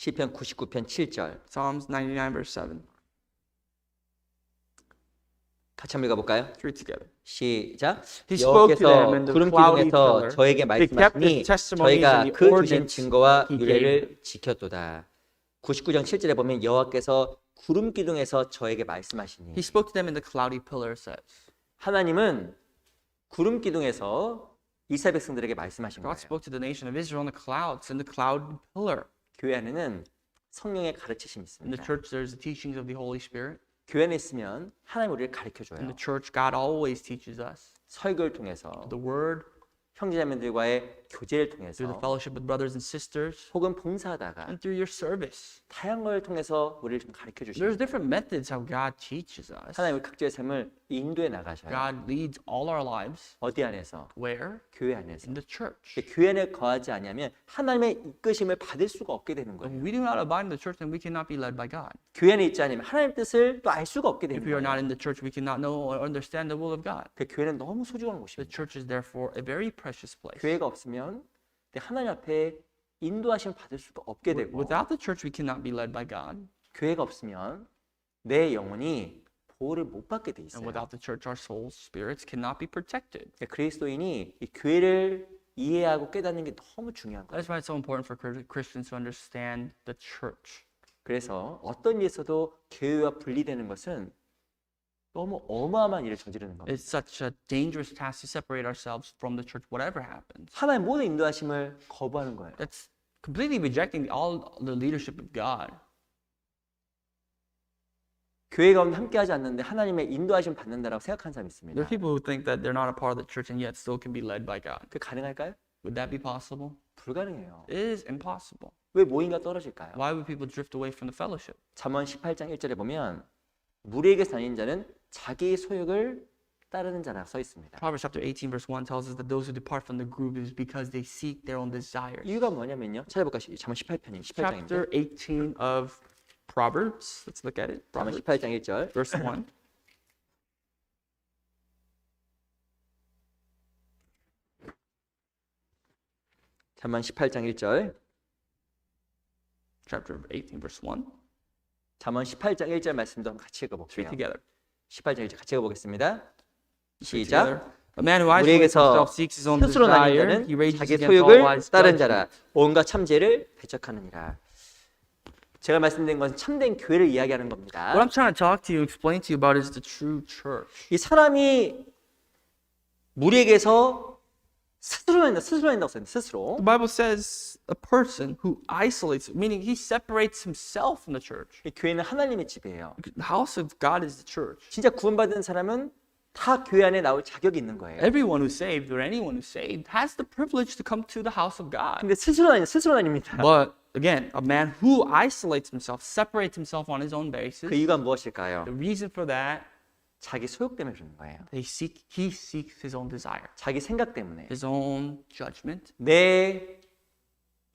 시편 99편 7절. Psalms 99 verse 7. 같이 한번 읽어볼까요? Let's read together. 시작. He spoke to them 여호와께서 in the 구름 cloudy 기둥에서 pillar. 저에게 They kept 말씀하시니 his testimonies 저희가 and the 그 주신 ordinance 증거와 he 유례를 지켰도다. 99장 7절에 보면 여호와께서 구름 기둥에서 저에게 말씀하시니 He spoke to them in the cloudy pillar, it says. 하나님은 구름 기둥에서 이스라엘 백성들에게 말씀하신 거예요. God spoke to the nation of Israel in the clouds, in the cloud pillar. 교회 안에는 성령의 가르치심이 In the 있습니다. church, there's the teachings of the Holy Spirit. 교회 안에 있으면 하나님 우리를 가르쳐 줘요. In the church, God always teaches us. 설교를 통해서 The word, 형제자매들과의 교제를 through the 통해서 fellowship with brothers and sisters, 혹은 봉사하다가 and through your service. 다양한 걸 통해서 우리를 좀 가르쳐 There's 주십니다. different methods how God teaches us. 하나님의 각자의 삶을 인도해 나가셔요. God leads all our lives. 어디 안에서? Where? 교회 안에서. In the church. 교회 안에 거하지 아니하면 하나님의 이끄심을 받을 수가 없게 되는 If 거예요. we do not abide in the church, then we cannot be led by God. 교회 안에 있지 않으면 하나님의 뜻을 또 알 수가 없게 되는 If we are not 거예요. in the church, we cannot know or understand the will of God. 그 교회는 너무 소중한 The 곳입니다. church is therefore a very precious place. 교회가 없으면 하나님 앞에 인도하심을 받을 수도 없게 되고 Without the church, we cannot be led by God. 교회가 없으면 내 영혼이 보호를 못 받게 돼 And 있어요. without the church, our souls, spirits cannot be protected. 그리스도인이 이 교회를 이해하고 깨닫는 게 너무 중요한 거예요. That's why it's so important for Christians to understand the church. 그래서 어떤 일에서도 교회와 분리되는 것은 너무 어마어마한 일을 저지르는 겁니다. It's such a dangerous task to separate ourselves from the church, whatever happens. 하나의 모든 인도하심을 거부하는 거예요. That's completely rejecting all the leadership of God. 교회 가운데 함께하지 않는데 하나님의 인도하심 받는다라고 생각하는 사람이 있습니다. There are people who think that they're not a part of the church and yet still can be led by God. 그 가능할까요? Would that be possible? 불가능해요. It is impossible. 왜 모임과 떨어질까요? Why would people drift away from the fellowship? 잠언 18장 1절에 보면 무리에게 다니는 자는 자기 소욕을 따르는 자라 써 있습니다. Proverbs chapter 18 verse 1 tells us that those who depart from the group is because they seek their own desires. 이유가 뭐냐면요. 찾아볼까요? 잠언 18편이 18장인데. Chapter 18 of Proverbs. Let's look at it. 잠언 Proverbs 18장 1절. verse 1. 잠언 18장 1절. Chapter 18 verse 1. 잠언 18장 1절 말씀도 한번 같이 Let's 읽어볼게요. read together. 18장 1절 같이 읽어보겠습니다. Let's read 시작. together. A man who isolates 우리에게서 himself seeks his own 스스로 나는 desire. 자는 He rages 자기 against all 소욕을 wise 따른 judgment. 자라 온갖 참죄를 배척하느니라. 제가 말씀드린 것은 참된 교회를 이야기하는 겁니다. What I'm trying to talk to you, explain to you about is the true church. 이 사람이 무리에게서 스스로 한다고 써요. 스스로. The Bible says a person who isolates, meaning he separates himself from the church. 이 교회는 하나님의 집이에요. The house of God is the church. 진짜 구원받은 사람은 다 교회 안에 나올 자격이 있는 거예요. Everyone who's saved or anyone who's saved has the privilege to come to the house of God. 근데 스스로 다닙니다. But again, a man who isolates himself, separates himself on his own basis, 그 이유가 무엇일까요? the reason for that, 자기 소욕 때문에 그러는 거예요. he seeks his own desire, 자기 생각 때문에, his own judgment, 내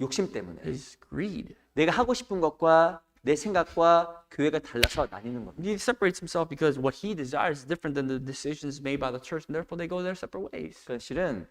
욕심 때문에, his greed. 내가 하고 싶은 것과 내 생각과 교회가 달라서 나뉘는 겁니다. He separates himself because what he desires is different than the decisions made by the church, and therefore they go their separate ways. 그 실은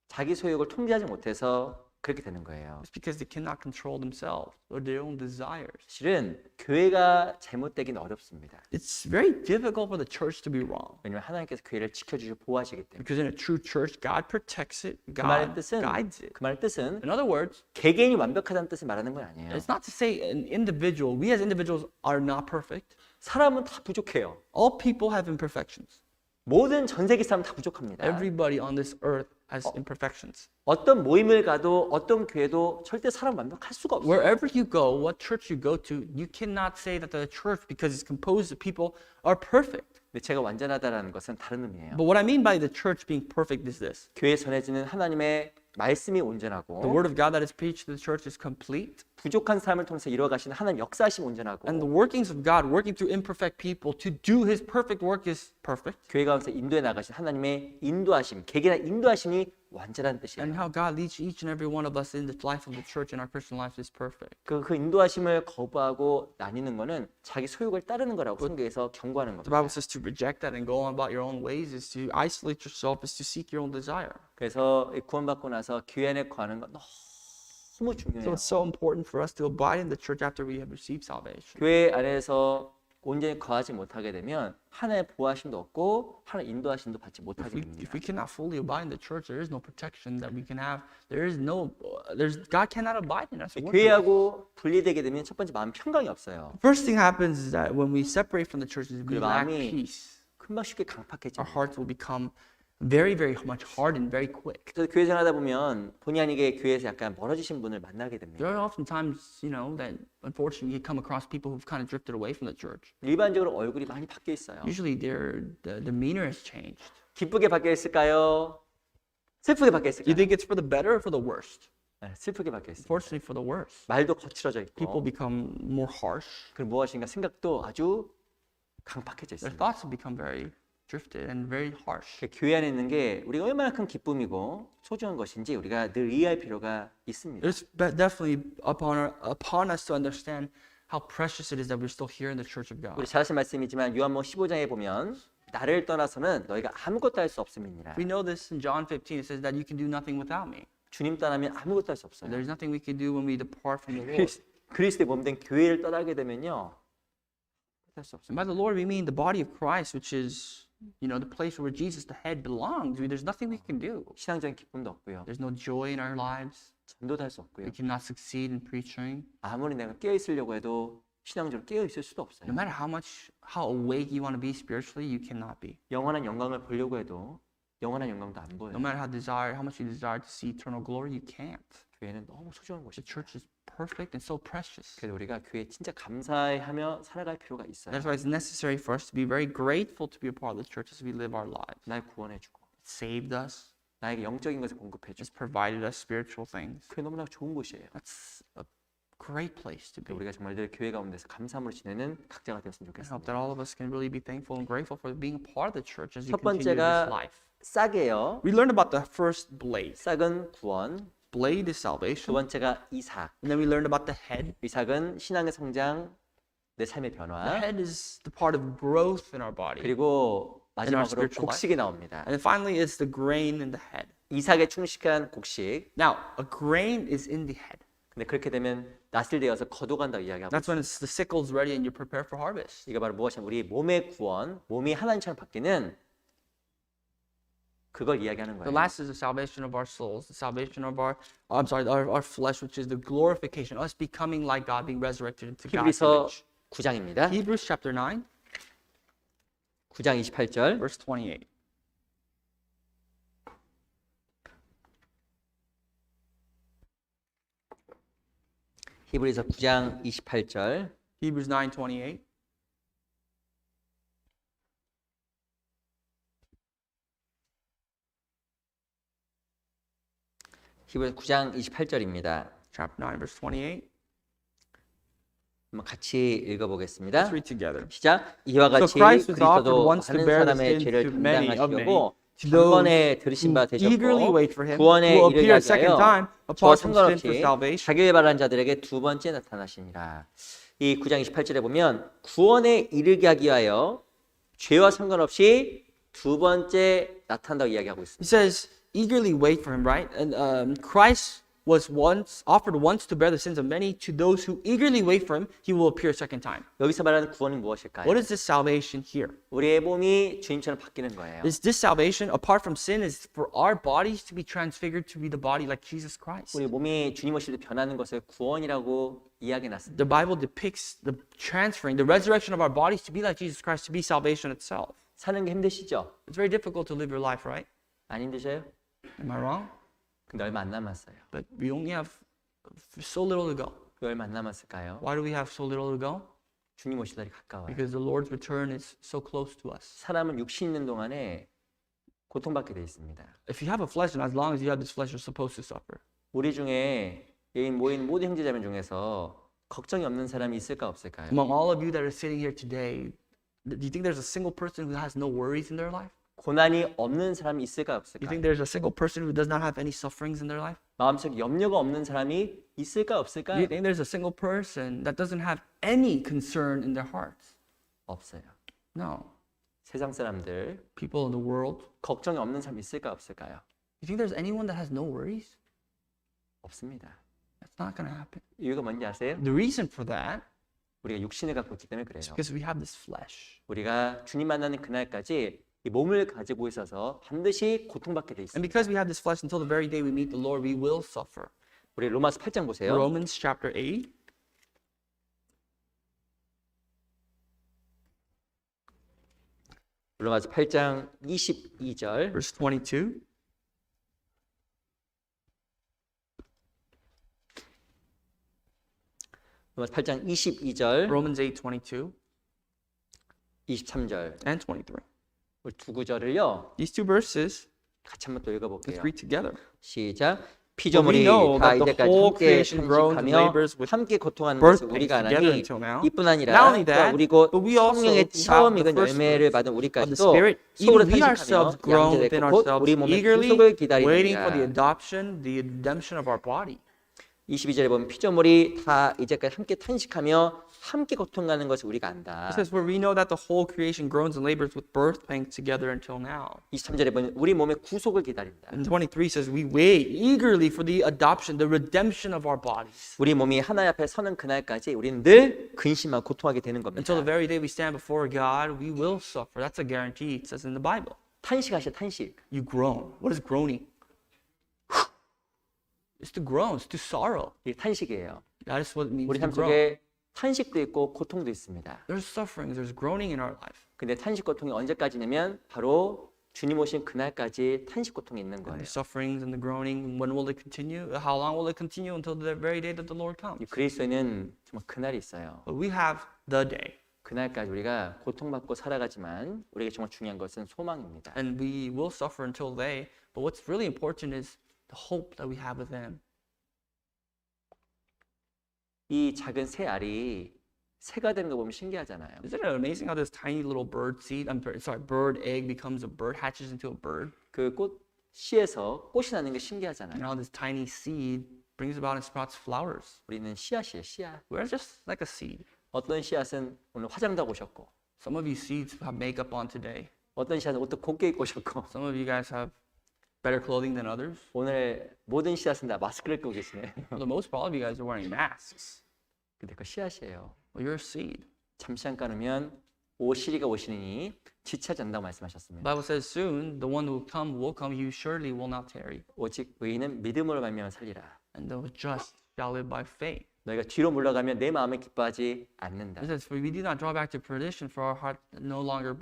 자기 소욕을 통제하지 못해서 그렇게 되는 거예요. It's because they cannot control themselves or their own desires. 실은 교회가 잘못되긴 어렵습니다. It's very difficult for the church to be wrong. 왜냐하면 하나님께서 교회를 지켜주시고 보호하시기 때문에. Because in a true church, God protects it, 그 말의 God 뜻은 guides it. 그 말의 뜻은 In other words, 개개인이 완벽하다는 뜻을 말하는 건 아니에요. it's not to say an individual, we as individuals are not perfect. 사람은 다 부족해요. All people have imperfections. 모든 전 세계 사람 다 부족합니다. Everybody on this earth has imperfections. 어떤 모임을 가도 어떤 교회도 절대 사람 완벽할 수가 없어요. Wherever you go, what church you go to, you cannot say that the church, because it's composed of people, are perfect. 근데 제가 완전하다라는 것은 다른 의미예요. But what I mean by the church being perfect is this. 교회에 전해지는 하나님의 말씀이 The 온전하고 word of God that is preached to the church is complete. 부족한 삶을 통해서 이루어가시는 하나님 역사하심 온전하고 And the workings of God working through imperfect people to do his perfect work is perfect. 교회 가운데 인도해 나가신 하나님의 인도하심, 개개인의 인도하심이 완전한 And 뜻이에요. how God leads each and every one of us in the life of the church and our Christian lives is perfect. 그 인도하심을 거부하고 나뉘는 거는 자기 소욕을 따르는 거라고 성경에서 경고하는 The 겁니다. Bible says to reject that and go on about your own ways is to isolate yourself, is to seek your own desire. 그래서 구원받고 나서 교회 안에 거하는 건 너무 So 중요해요. it's so important for us to abide in the church after we have received salvation. 교회 안에서 온전히 거하지 못하게 되면 하나의 보호하심도 없고 하나의 인도하심도 받지 못하게 If 됩니다. we cannot fully abide in the church, there is no protection that we can have. God cannot abide in us. 교회하고 분리되게 되면 첫 번째 마음 평강이 없어요. First thing happens is that when we separate from the church, we 그리고 lack 마음이 peace. 금방 쉽게 강팍해져요. Our hearts will become very, very much hardened very quick. 그래서 교회 생활하다 보면 본의 아니게 교회에서 약간 멀어지신 분을 만나게 됩니다. There are often times, that unfortunately you come across people who've kind of drifted away from the church. 일반적으로 얼굴이 많이 바뀌어 있어요. Usually the demeanor has changed. 기쁘게 바뀌어 있을까요? 슬프게 바뀌어 Do you 있을까요? think it's for the better or for the worst? 네, 슬프게 바뀌어 있어요. Unfortunately, for the worst. 말도 거칠어져 People 있고 become more harsh. 그리고 무엇인가 생각도 아주 강팍해져 Their 있습니다. thoughts have become very drifted and very harsh. 교회 안에 있는 게 우리가 얼마나 큰 기쁨이고 소중한 것인지 우리가 늘 이해할 필요가 있습니다. It's definitely upon us to understand how precious it is that we're still here in the church of God. 우리 잘 아시는 말씀이지만 요한복음 15장에 보면 나를 떠나서는 너희가 아무것도 할 수 없음이니라. We know this in John 15. It says that you can do nothing without me. 주님 떠나면 아무것도 할 수 없어요. There's nothing we can do when we depart from the Lord. 그리스도의 몸된 교회를 떠나게 되면요. 할 수 없어요. And by the Lord, we mean the body of Christ, which is, the place where Jesus, the head, belongs. There's nothing we can do. 신앙적인 기쁨도 없고요. There's no joy in our lives. 전도도 할 수 없고요. We cannot succeed in preaching. 아무리 내가 깨어 있으려고 해도 신앙적으로 깨어 있을 수도 없어요. No matter how awake you want to be spiritually, you cannot be. 영원한 영광을 보려고 해도 영원한 영광도 안 보여요. No matter how much you desire to see eternal glory, you can't. 교회는 너무 소중한 The 곳이죠. church is perfect and so precious. 그래서 우리가 교회에 진짜 감사하며 살아갈 필요가 있어요. That's why it's necessary for us to be very grateful to be a part of the church as we live our lives. 날 구원해주고 It saved us. 나에게 영적인 것을 공급해주고 It's provided us spiritual things. 그게 너무나 좋은 곳이에요. That's a great place to be. 우리가 정말 늘 교회 가운데서 감사함으로 지내는 각자가 되었으면 I hope 좋겠습니다. that all of us can really be thankful and grateful for being a part of the church as we 첫 continue this 번째가 life. 싹이에요. We learned about the first blade. 싹은 구원. Blade is 두 salvation. 번째가 이삭. And then we learned about the head. 이삭은 신앙의 성장, 내 삶의 The 변화. head is the part of growth in our body. 그리고 마지막으로 spiritual life. 곡식이 나옵니다. And then finally, it's the grain in the head. 이삭에 충실한 곡식. Now, a grain is in the head. 근데 그렇게 되면 낫을 되어서 거둬간다고 이야기하고 That's when the sickle's ready and you're prepared for harvest. 이거 바로 무엇이냐? 우리 몸의 구원, 몸이 하나님처럼 바뀌는 그걸 이야기하는 The 거예요. last is the salvation of our souls, the salvation of our flesh, which is the glorification, us becoming like God, being resurrected into God's 히브리서 image. 9장입니다. Hebrews chapter 9, 9장 28절. verse 28. 히브리서 9장 28절. Hebrews 9:28. 히브리서 9장 28절입니다. Chapter 9, verse 28. 한번 같이 읽어보겠습니다. Let's read together. 시작. 이와 So 같이 Christ was offered 그리스도도 once to 많은 bear the 사람의 sins 죄를 of many of 담당하시려고 to 단번에 those 들으신 바 who eagerly 되셨고 wait for him, 구원에 who appear 이르게 a second time, 하여 저 apart from sin for 상관없이 salvation. 자기를 바라는 자들에게 두 번째 나타나시니라. 이 9장 28절에 보면 구원에 이르게 하기 위하여 죄와 상관없이 두 번째 나타난다고 이야기하고 있습니다. He says, eagerly wait for him, right? And Christ was offered once to bear the sins of many. To those who eagerly wait for him, he will appear a second time. 여기서 말하는 구원은 무엇일까요? What is this salvation here? 우리의 몸이 주님처럼 바뀌는 거예요. Is this salvation, apart from sin, is for our bodies to be transfigured to be the body like Jesus Christ? 우리 몸이 주님 오실 때 변하는 것을 구원이라고 이야기해놨습니다. The Bible depicts the resurrection of our bodies to be like Jesus Christ, to be salvation itself. 사는 게 힘드시죠? It's very difficult to live your life, right? 안 힘드셔요? Am I wrong? 근데 얼마 안 남았어요. But we only have so little to go. 왜 얼마 안 남았을까요? Why do we have so little to go? 주님 오실 날이 가까워요. Because the Lord's return is so close to us. 사람은 육신 있는 동안에 고통받게 돼 있습니다. If you have a flesh, and as long as you have this flesh, you're supposed to suffer. 우리 중에 여기 모인 모든 형제자매 중에서 걱정이 없는 사람이 있을까 없을까요? Among all of you that are sitting here today, do you think there's a single person who has no worries in their life? 고난이 없는 사람이 있을까 You 없을까요? think there's a single person who does not have any sufferings in their life? 마음속에 염려가 없는 사람이 있을까 Do 없을까요? you think there's a single person that doesn't have any concern in their hearts? 없어요. No. 세상 사람들 People in the world, 걱정이 없는 사람 있을까 없을까요? you think there's anyone that has no worries? 없습니다. That's not going to happen. 이유가 뭔지 아세요? The reason for that 우리가 육신을 갖고 있기 때문에 그래요. is because we have this flesh. 우리가 주님 만나는 그날까지 이 몸을 가지고 있어서 반드시 고통받게 돼 And 있습니다. because we have this flesh until the very day we meet the Lord, we will suffer. 우리 로마서 8장 보세요. Romans chapter 8, 로마서 8장 22절. verse 22. 로마서 8장 22절, Romans 8, 22 23절. and 23. 우리 두 구절을요. These two verses, 같이 한번 또 let's 읽어볼게요. read together. 시작. But we 피조물이 know 다 that the 이제까지 whole 함께 creation groans and 탄식하며 labors with 함께 고통하는 birth 것을 pains 우리가 together 아나니 until now. 이뿐 Not 아니라 only 또한 that, 우리 곧 but we also 성령의 who 처음 have the 익은 first 열매를 fruits 받은 of the 우리까지도 Spirit, 속으로 even we 탄식하며 ourselves groan within 양자되고 곧 우리 ourselves 몸의 eagerly 구속을 waiting for the 기다리느니라. adoption, the redemption of our body. 22절에 보면 피조물이 다 이제까지 함께 탄식하며 함께 고통하는 것을 우리가 안다. It says, where we know that the whole creation groans and labors with birth pains together until now. 23절에 보면 우리 몸의 구속을 기다린다. And 23 says, we wait eagerly for the adoption, the redemption of our bodies. 우리 몸이 하나님 앞에 서는 그날까지 우리는 늘 근심하고 고통하게 되는 겁니다. Until the very day we stand before God, we will suffer. That's a guarantee. It says in the Bible. 탄식하시오, 탄식. You groan. What is groaning? It's to groan. It's to sorrow. 이게 탄식이에요. That is what it means 우리 to 삶 groan. 속에 탄식도 있고 고통도 있습니다. There's sufferings. There's groaning in our life. 근데 탄식 고통이 언제까지냐면 바로 주님 오신 그날까지 탄식 고통이 있는 거예요. The sufferings and the groaning, when will it continue? How long will it continue until the very day that the Lord comes? 이 그리스도에는 정말 그날이 있어요. But we have the day. 그날까지 우리가 고통받고 살아가지만 우리에게 정말 중요한 것은 소망입니다. And we will suffer until they. But what's really important is the hope that we have with them. 이 작은 새 알이 새가 되는 거 보면 신기하잖아요. Isn't it amazing how this tiny little bird seed, bird egg becomes a bird, hatches into a bird? 그 꽃 씨에서 꽃이 나는 게 신기하잖아요. And how this tiny seed brings about and sprouts flowers. 우리는 씨앗이에요, 씨앗. We're just like a seed. 어떤 씨앗은 오늘 화장도 하고 오셨고, Some of you seeds have makeup on today. 어떤 씨앗은 옷도 곱게 입고 오셨고, Some of you guys have better clothing than others. 오늘 모든 씨앗은 다 마스크를 끼고 계시네. For the most part, all of you guys are wearing masks. 근데 그 씨앗이에요. Well, you're a seed. 잠시 잠깐이면 오시리가 오시니 지체하지 않는다고 The 말씀하셨습니다. Bible says soon the one who will come, you surely will not tarry. 오직 의인은 믿음으로 말미암아 살리라. And the just shall live by faith. 너희가 뒤로 물러가면 내 마음에 기뻐하지 않는다. It says, for we do not draw back to perdition, for our heart no longer,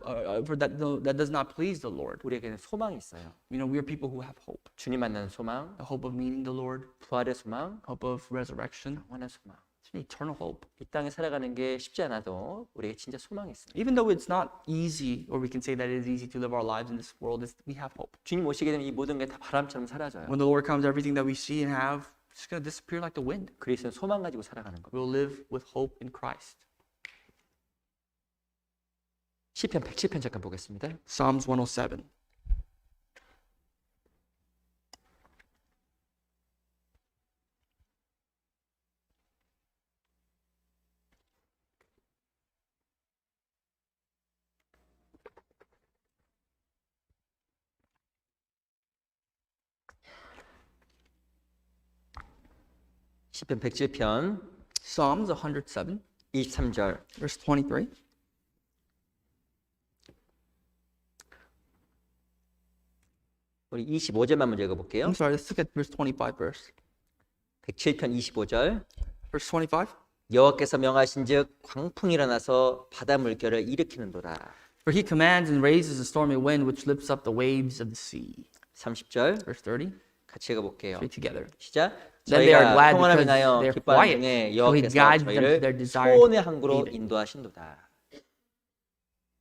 that does not please the Lord. 우리에게는 소망이 있어요. You know, we are people who have hope. 주님 만나는 소망, A hope of meeting the Lord, 부활의 소망, hope of resurrection, 영원한 소망. it's an eternal hope. 이 땅에 살아가는 게 쉽지 않아도 우리에게 진짜 소망이 있습니다. Even though it's not easy, or we can say that it is easy to live our lives in this world, we have hope. 주님 오시게 되면 이 모든 게 다 바람처럼 사라져요. When the Lord comes, everything that we see and have is going to disappear like the wind. 그리스도는 소망 가지고 살아가는 겁니다. We'll live with hope in Christ. 시편 107편 잠깐 보겠습니다. Psalms 107. 시편 107편 Psalms 107, 23절. verse 23. 우리 25절만 먼저 읽어볼게요. I'm sorry, let's look at verse 25 verse. 107편 25절. Verse 25. 여호와께서 명하신즉 광풍이 일어나서 바다 물결을 일으키는도다. For he commands and raises a stormy wind which lifts up the waves of the sea. 30절 Verse 30. 같이 읽어볼게요. Read together. 시작. Then they are 저희가 glad 평안을 because 인하여 they are 기뻐하는 quiet. 중에 So he 여호와께서 guides them to their 저희를 desired 소원의 항구로 haven. 인도하신도다.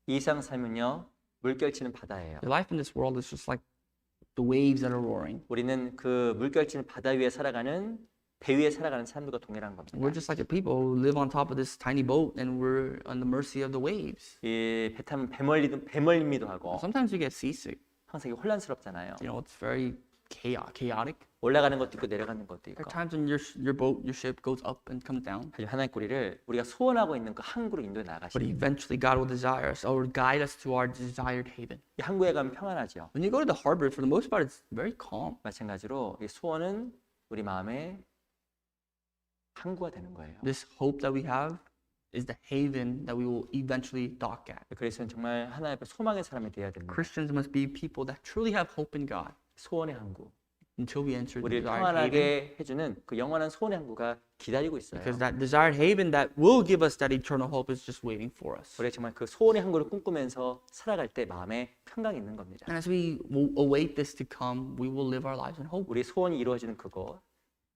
이상 삶은요 물결치는 바다예요. Your life in this world is just like the waves that are roaring. 우리는 그 물결치는 바다 위에 살아가는 배 위에 살아가는 사람들과 동일한 겁니다. We're just like the people who live on top of this tiny boat and we're on the mercy of the waves. 이 배 타면 배멀미도 하고 Sometimes you get seasick. 항상 이게 혼란스럽잖아요. You know, it's very chaotic. 올라가는 것도 있고 내려가는 것도 There 있고. are times when your boat, your ship goes up and comes down. 하지만 하나님 우리를 우리가 소원하고 있는 그 항구로 인도해 But 나가시는 eventually God will desire us or guide us to our desired haven. 이 항구에 가면 평안하죠. When you go to the harbor, for the most part, it's very calm. 마찬가지로 이 소원은 우리 마음에 항구가 되는 거예요. This hope that we have is the haven that we will eventually dock at. 그래서 정말 하나님 앞에 소망의 사람이 되어야 됩니다. Christians must be people that truly have hope in God 소원의 항구. until we enter the 우리를 desired haven. 평안하게 해주는 그 영원한 소원의 항구가 기다리고 있어요. Because that desired haven that will give us that eternal hope is just waiting for us. 우리가 정말 그 소원의 항구를 꿈꾸면서 살아갈 때 마음에 평강이 있는 겁니다. And as we will await this to come, we will live our lives in hope. 우리 소원이 이루어지는 그거,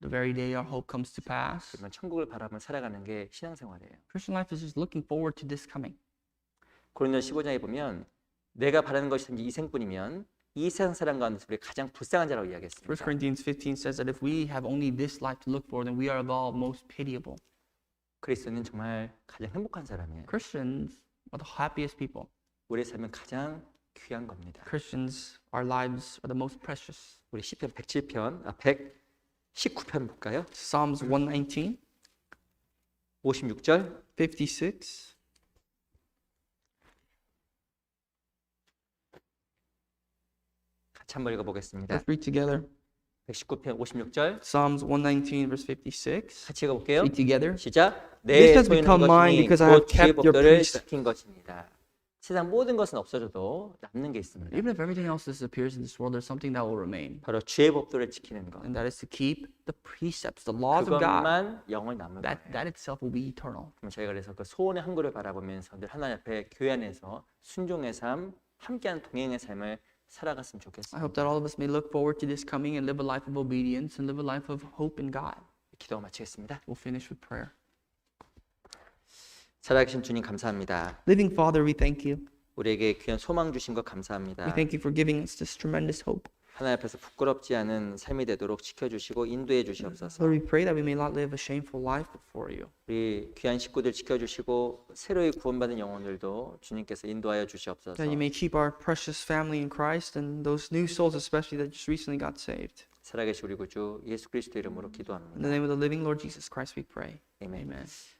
The very day our hope comes to pass. 그러면 천국을 바라보며 살아가는 게 신앙생활이에요. Christian life is just looking forward to this coming. 고린도 15장에 보면 내가 바라는 것이 이 생뿐이면 이 세상 사람 가운데서 우리 가장 불쌍한 자라고 1 이야기했습니다. Corinthians 15 says that if we have only this life to look for, then we are of all most pitiable. 그리스도는 정말 가장 행복한 사람이에요. Christians are the happiest people. 우리의 삶은 가장 귀한 겁니다. Christians, our lives are the most precious. 우리 시편 107편, 119편 볼까요? Psalms 119, 56절 56. 같이 한번 읽어보겠습니다. Let's read together. 119편 56절 Psalms 119, verse 56. 같이 읽어볼게요. Read together. 시작. This 내 has 소유는 become mine 것이니 because I have 곧 주의 kept your 법도를 precepts. 지킨 것입니다. 세상 모든 것은 없어져도 남는 게 있습니다. Even if everything else disappears in this world, there's something that will remain. 바로 주의 법도를 지키는 것. And that is to keep the precepts, the laws of God. 그것만 영원히 남는 거예요. That itself will be eternal. 그럼 저희가 그래서 그 소원의 항구를 바라보면서 늘 하나님 앞에 교회 안에서 순종의 삶, 함께하는 동행의 삶을 살아갔으면 I 좋겠습니다. hope that all of us may look forward to this coming and live a life of obedience and live a life of hope in God. 기도 마치겠습니다. We'll finish with prayer. 살아계신 주님 감사합니다. Living Father, we thank you. 우리에게 귀한 소망 주신 것 We 감사합니다. thank you for giving us this tremendous hope. 하나님 앞에서 부끄럽지 않은 삶이 되도록 지켜주시고 인도해 주시옵소서. Lord, we pray that we may not live a shameful life before you. 우리 귀한 식구들 지켜주시고 새로이 구원받은 영혼들도 주님께서 인도하여 주시옵소서. That you may keep our precious family in Christ and those new souls especially that just recently got saved. 살아계신 우리 구주 예수 그리스도 이름으로 In 기도합니다. the name of the living Lord Jesus Christ we pray. 아멘. Amen.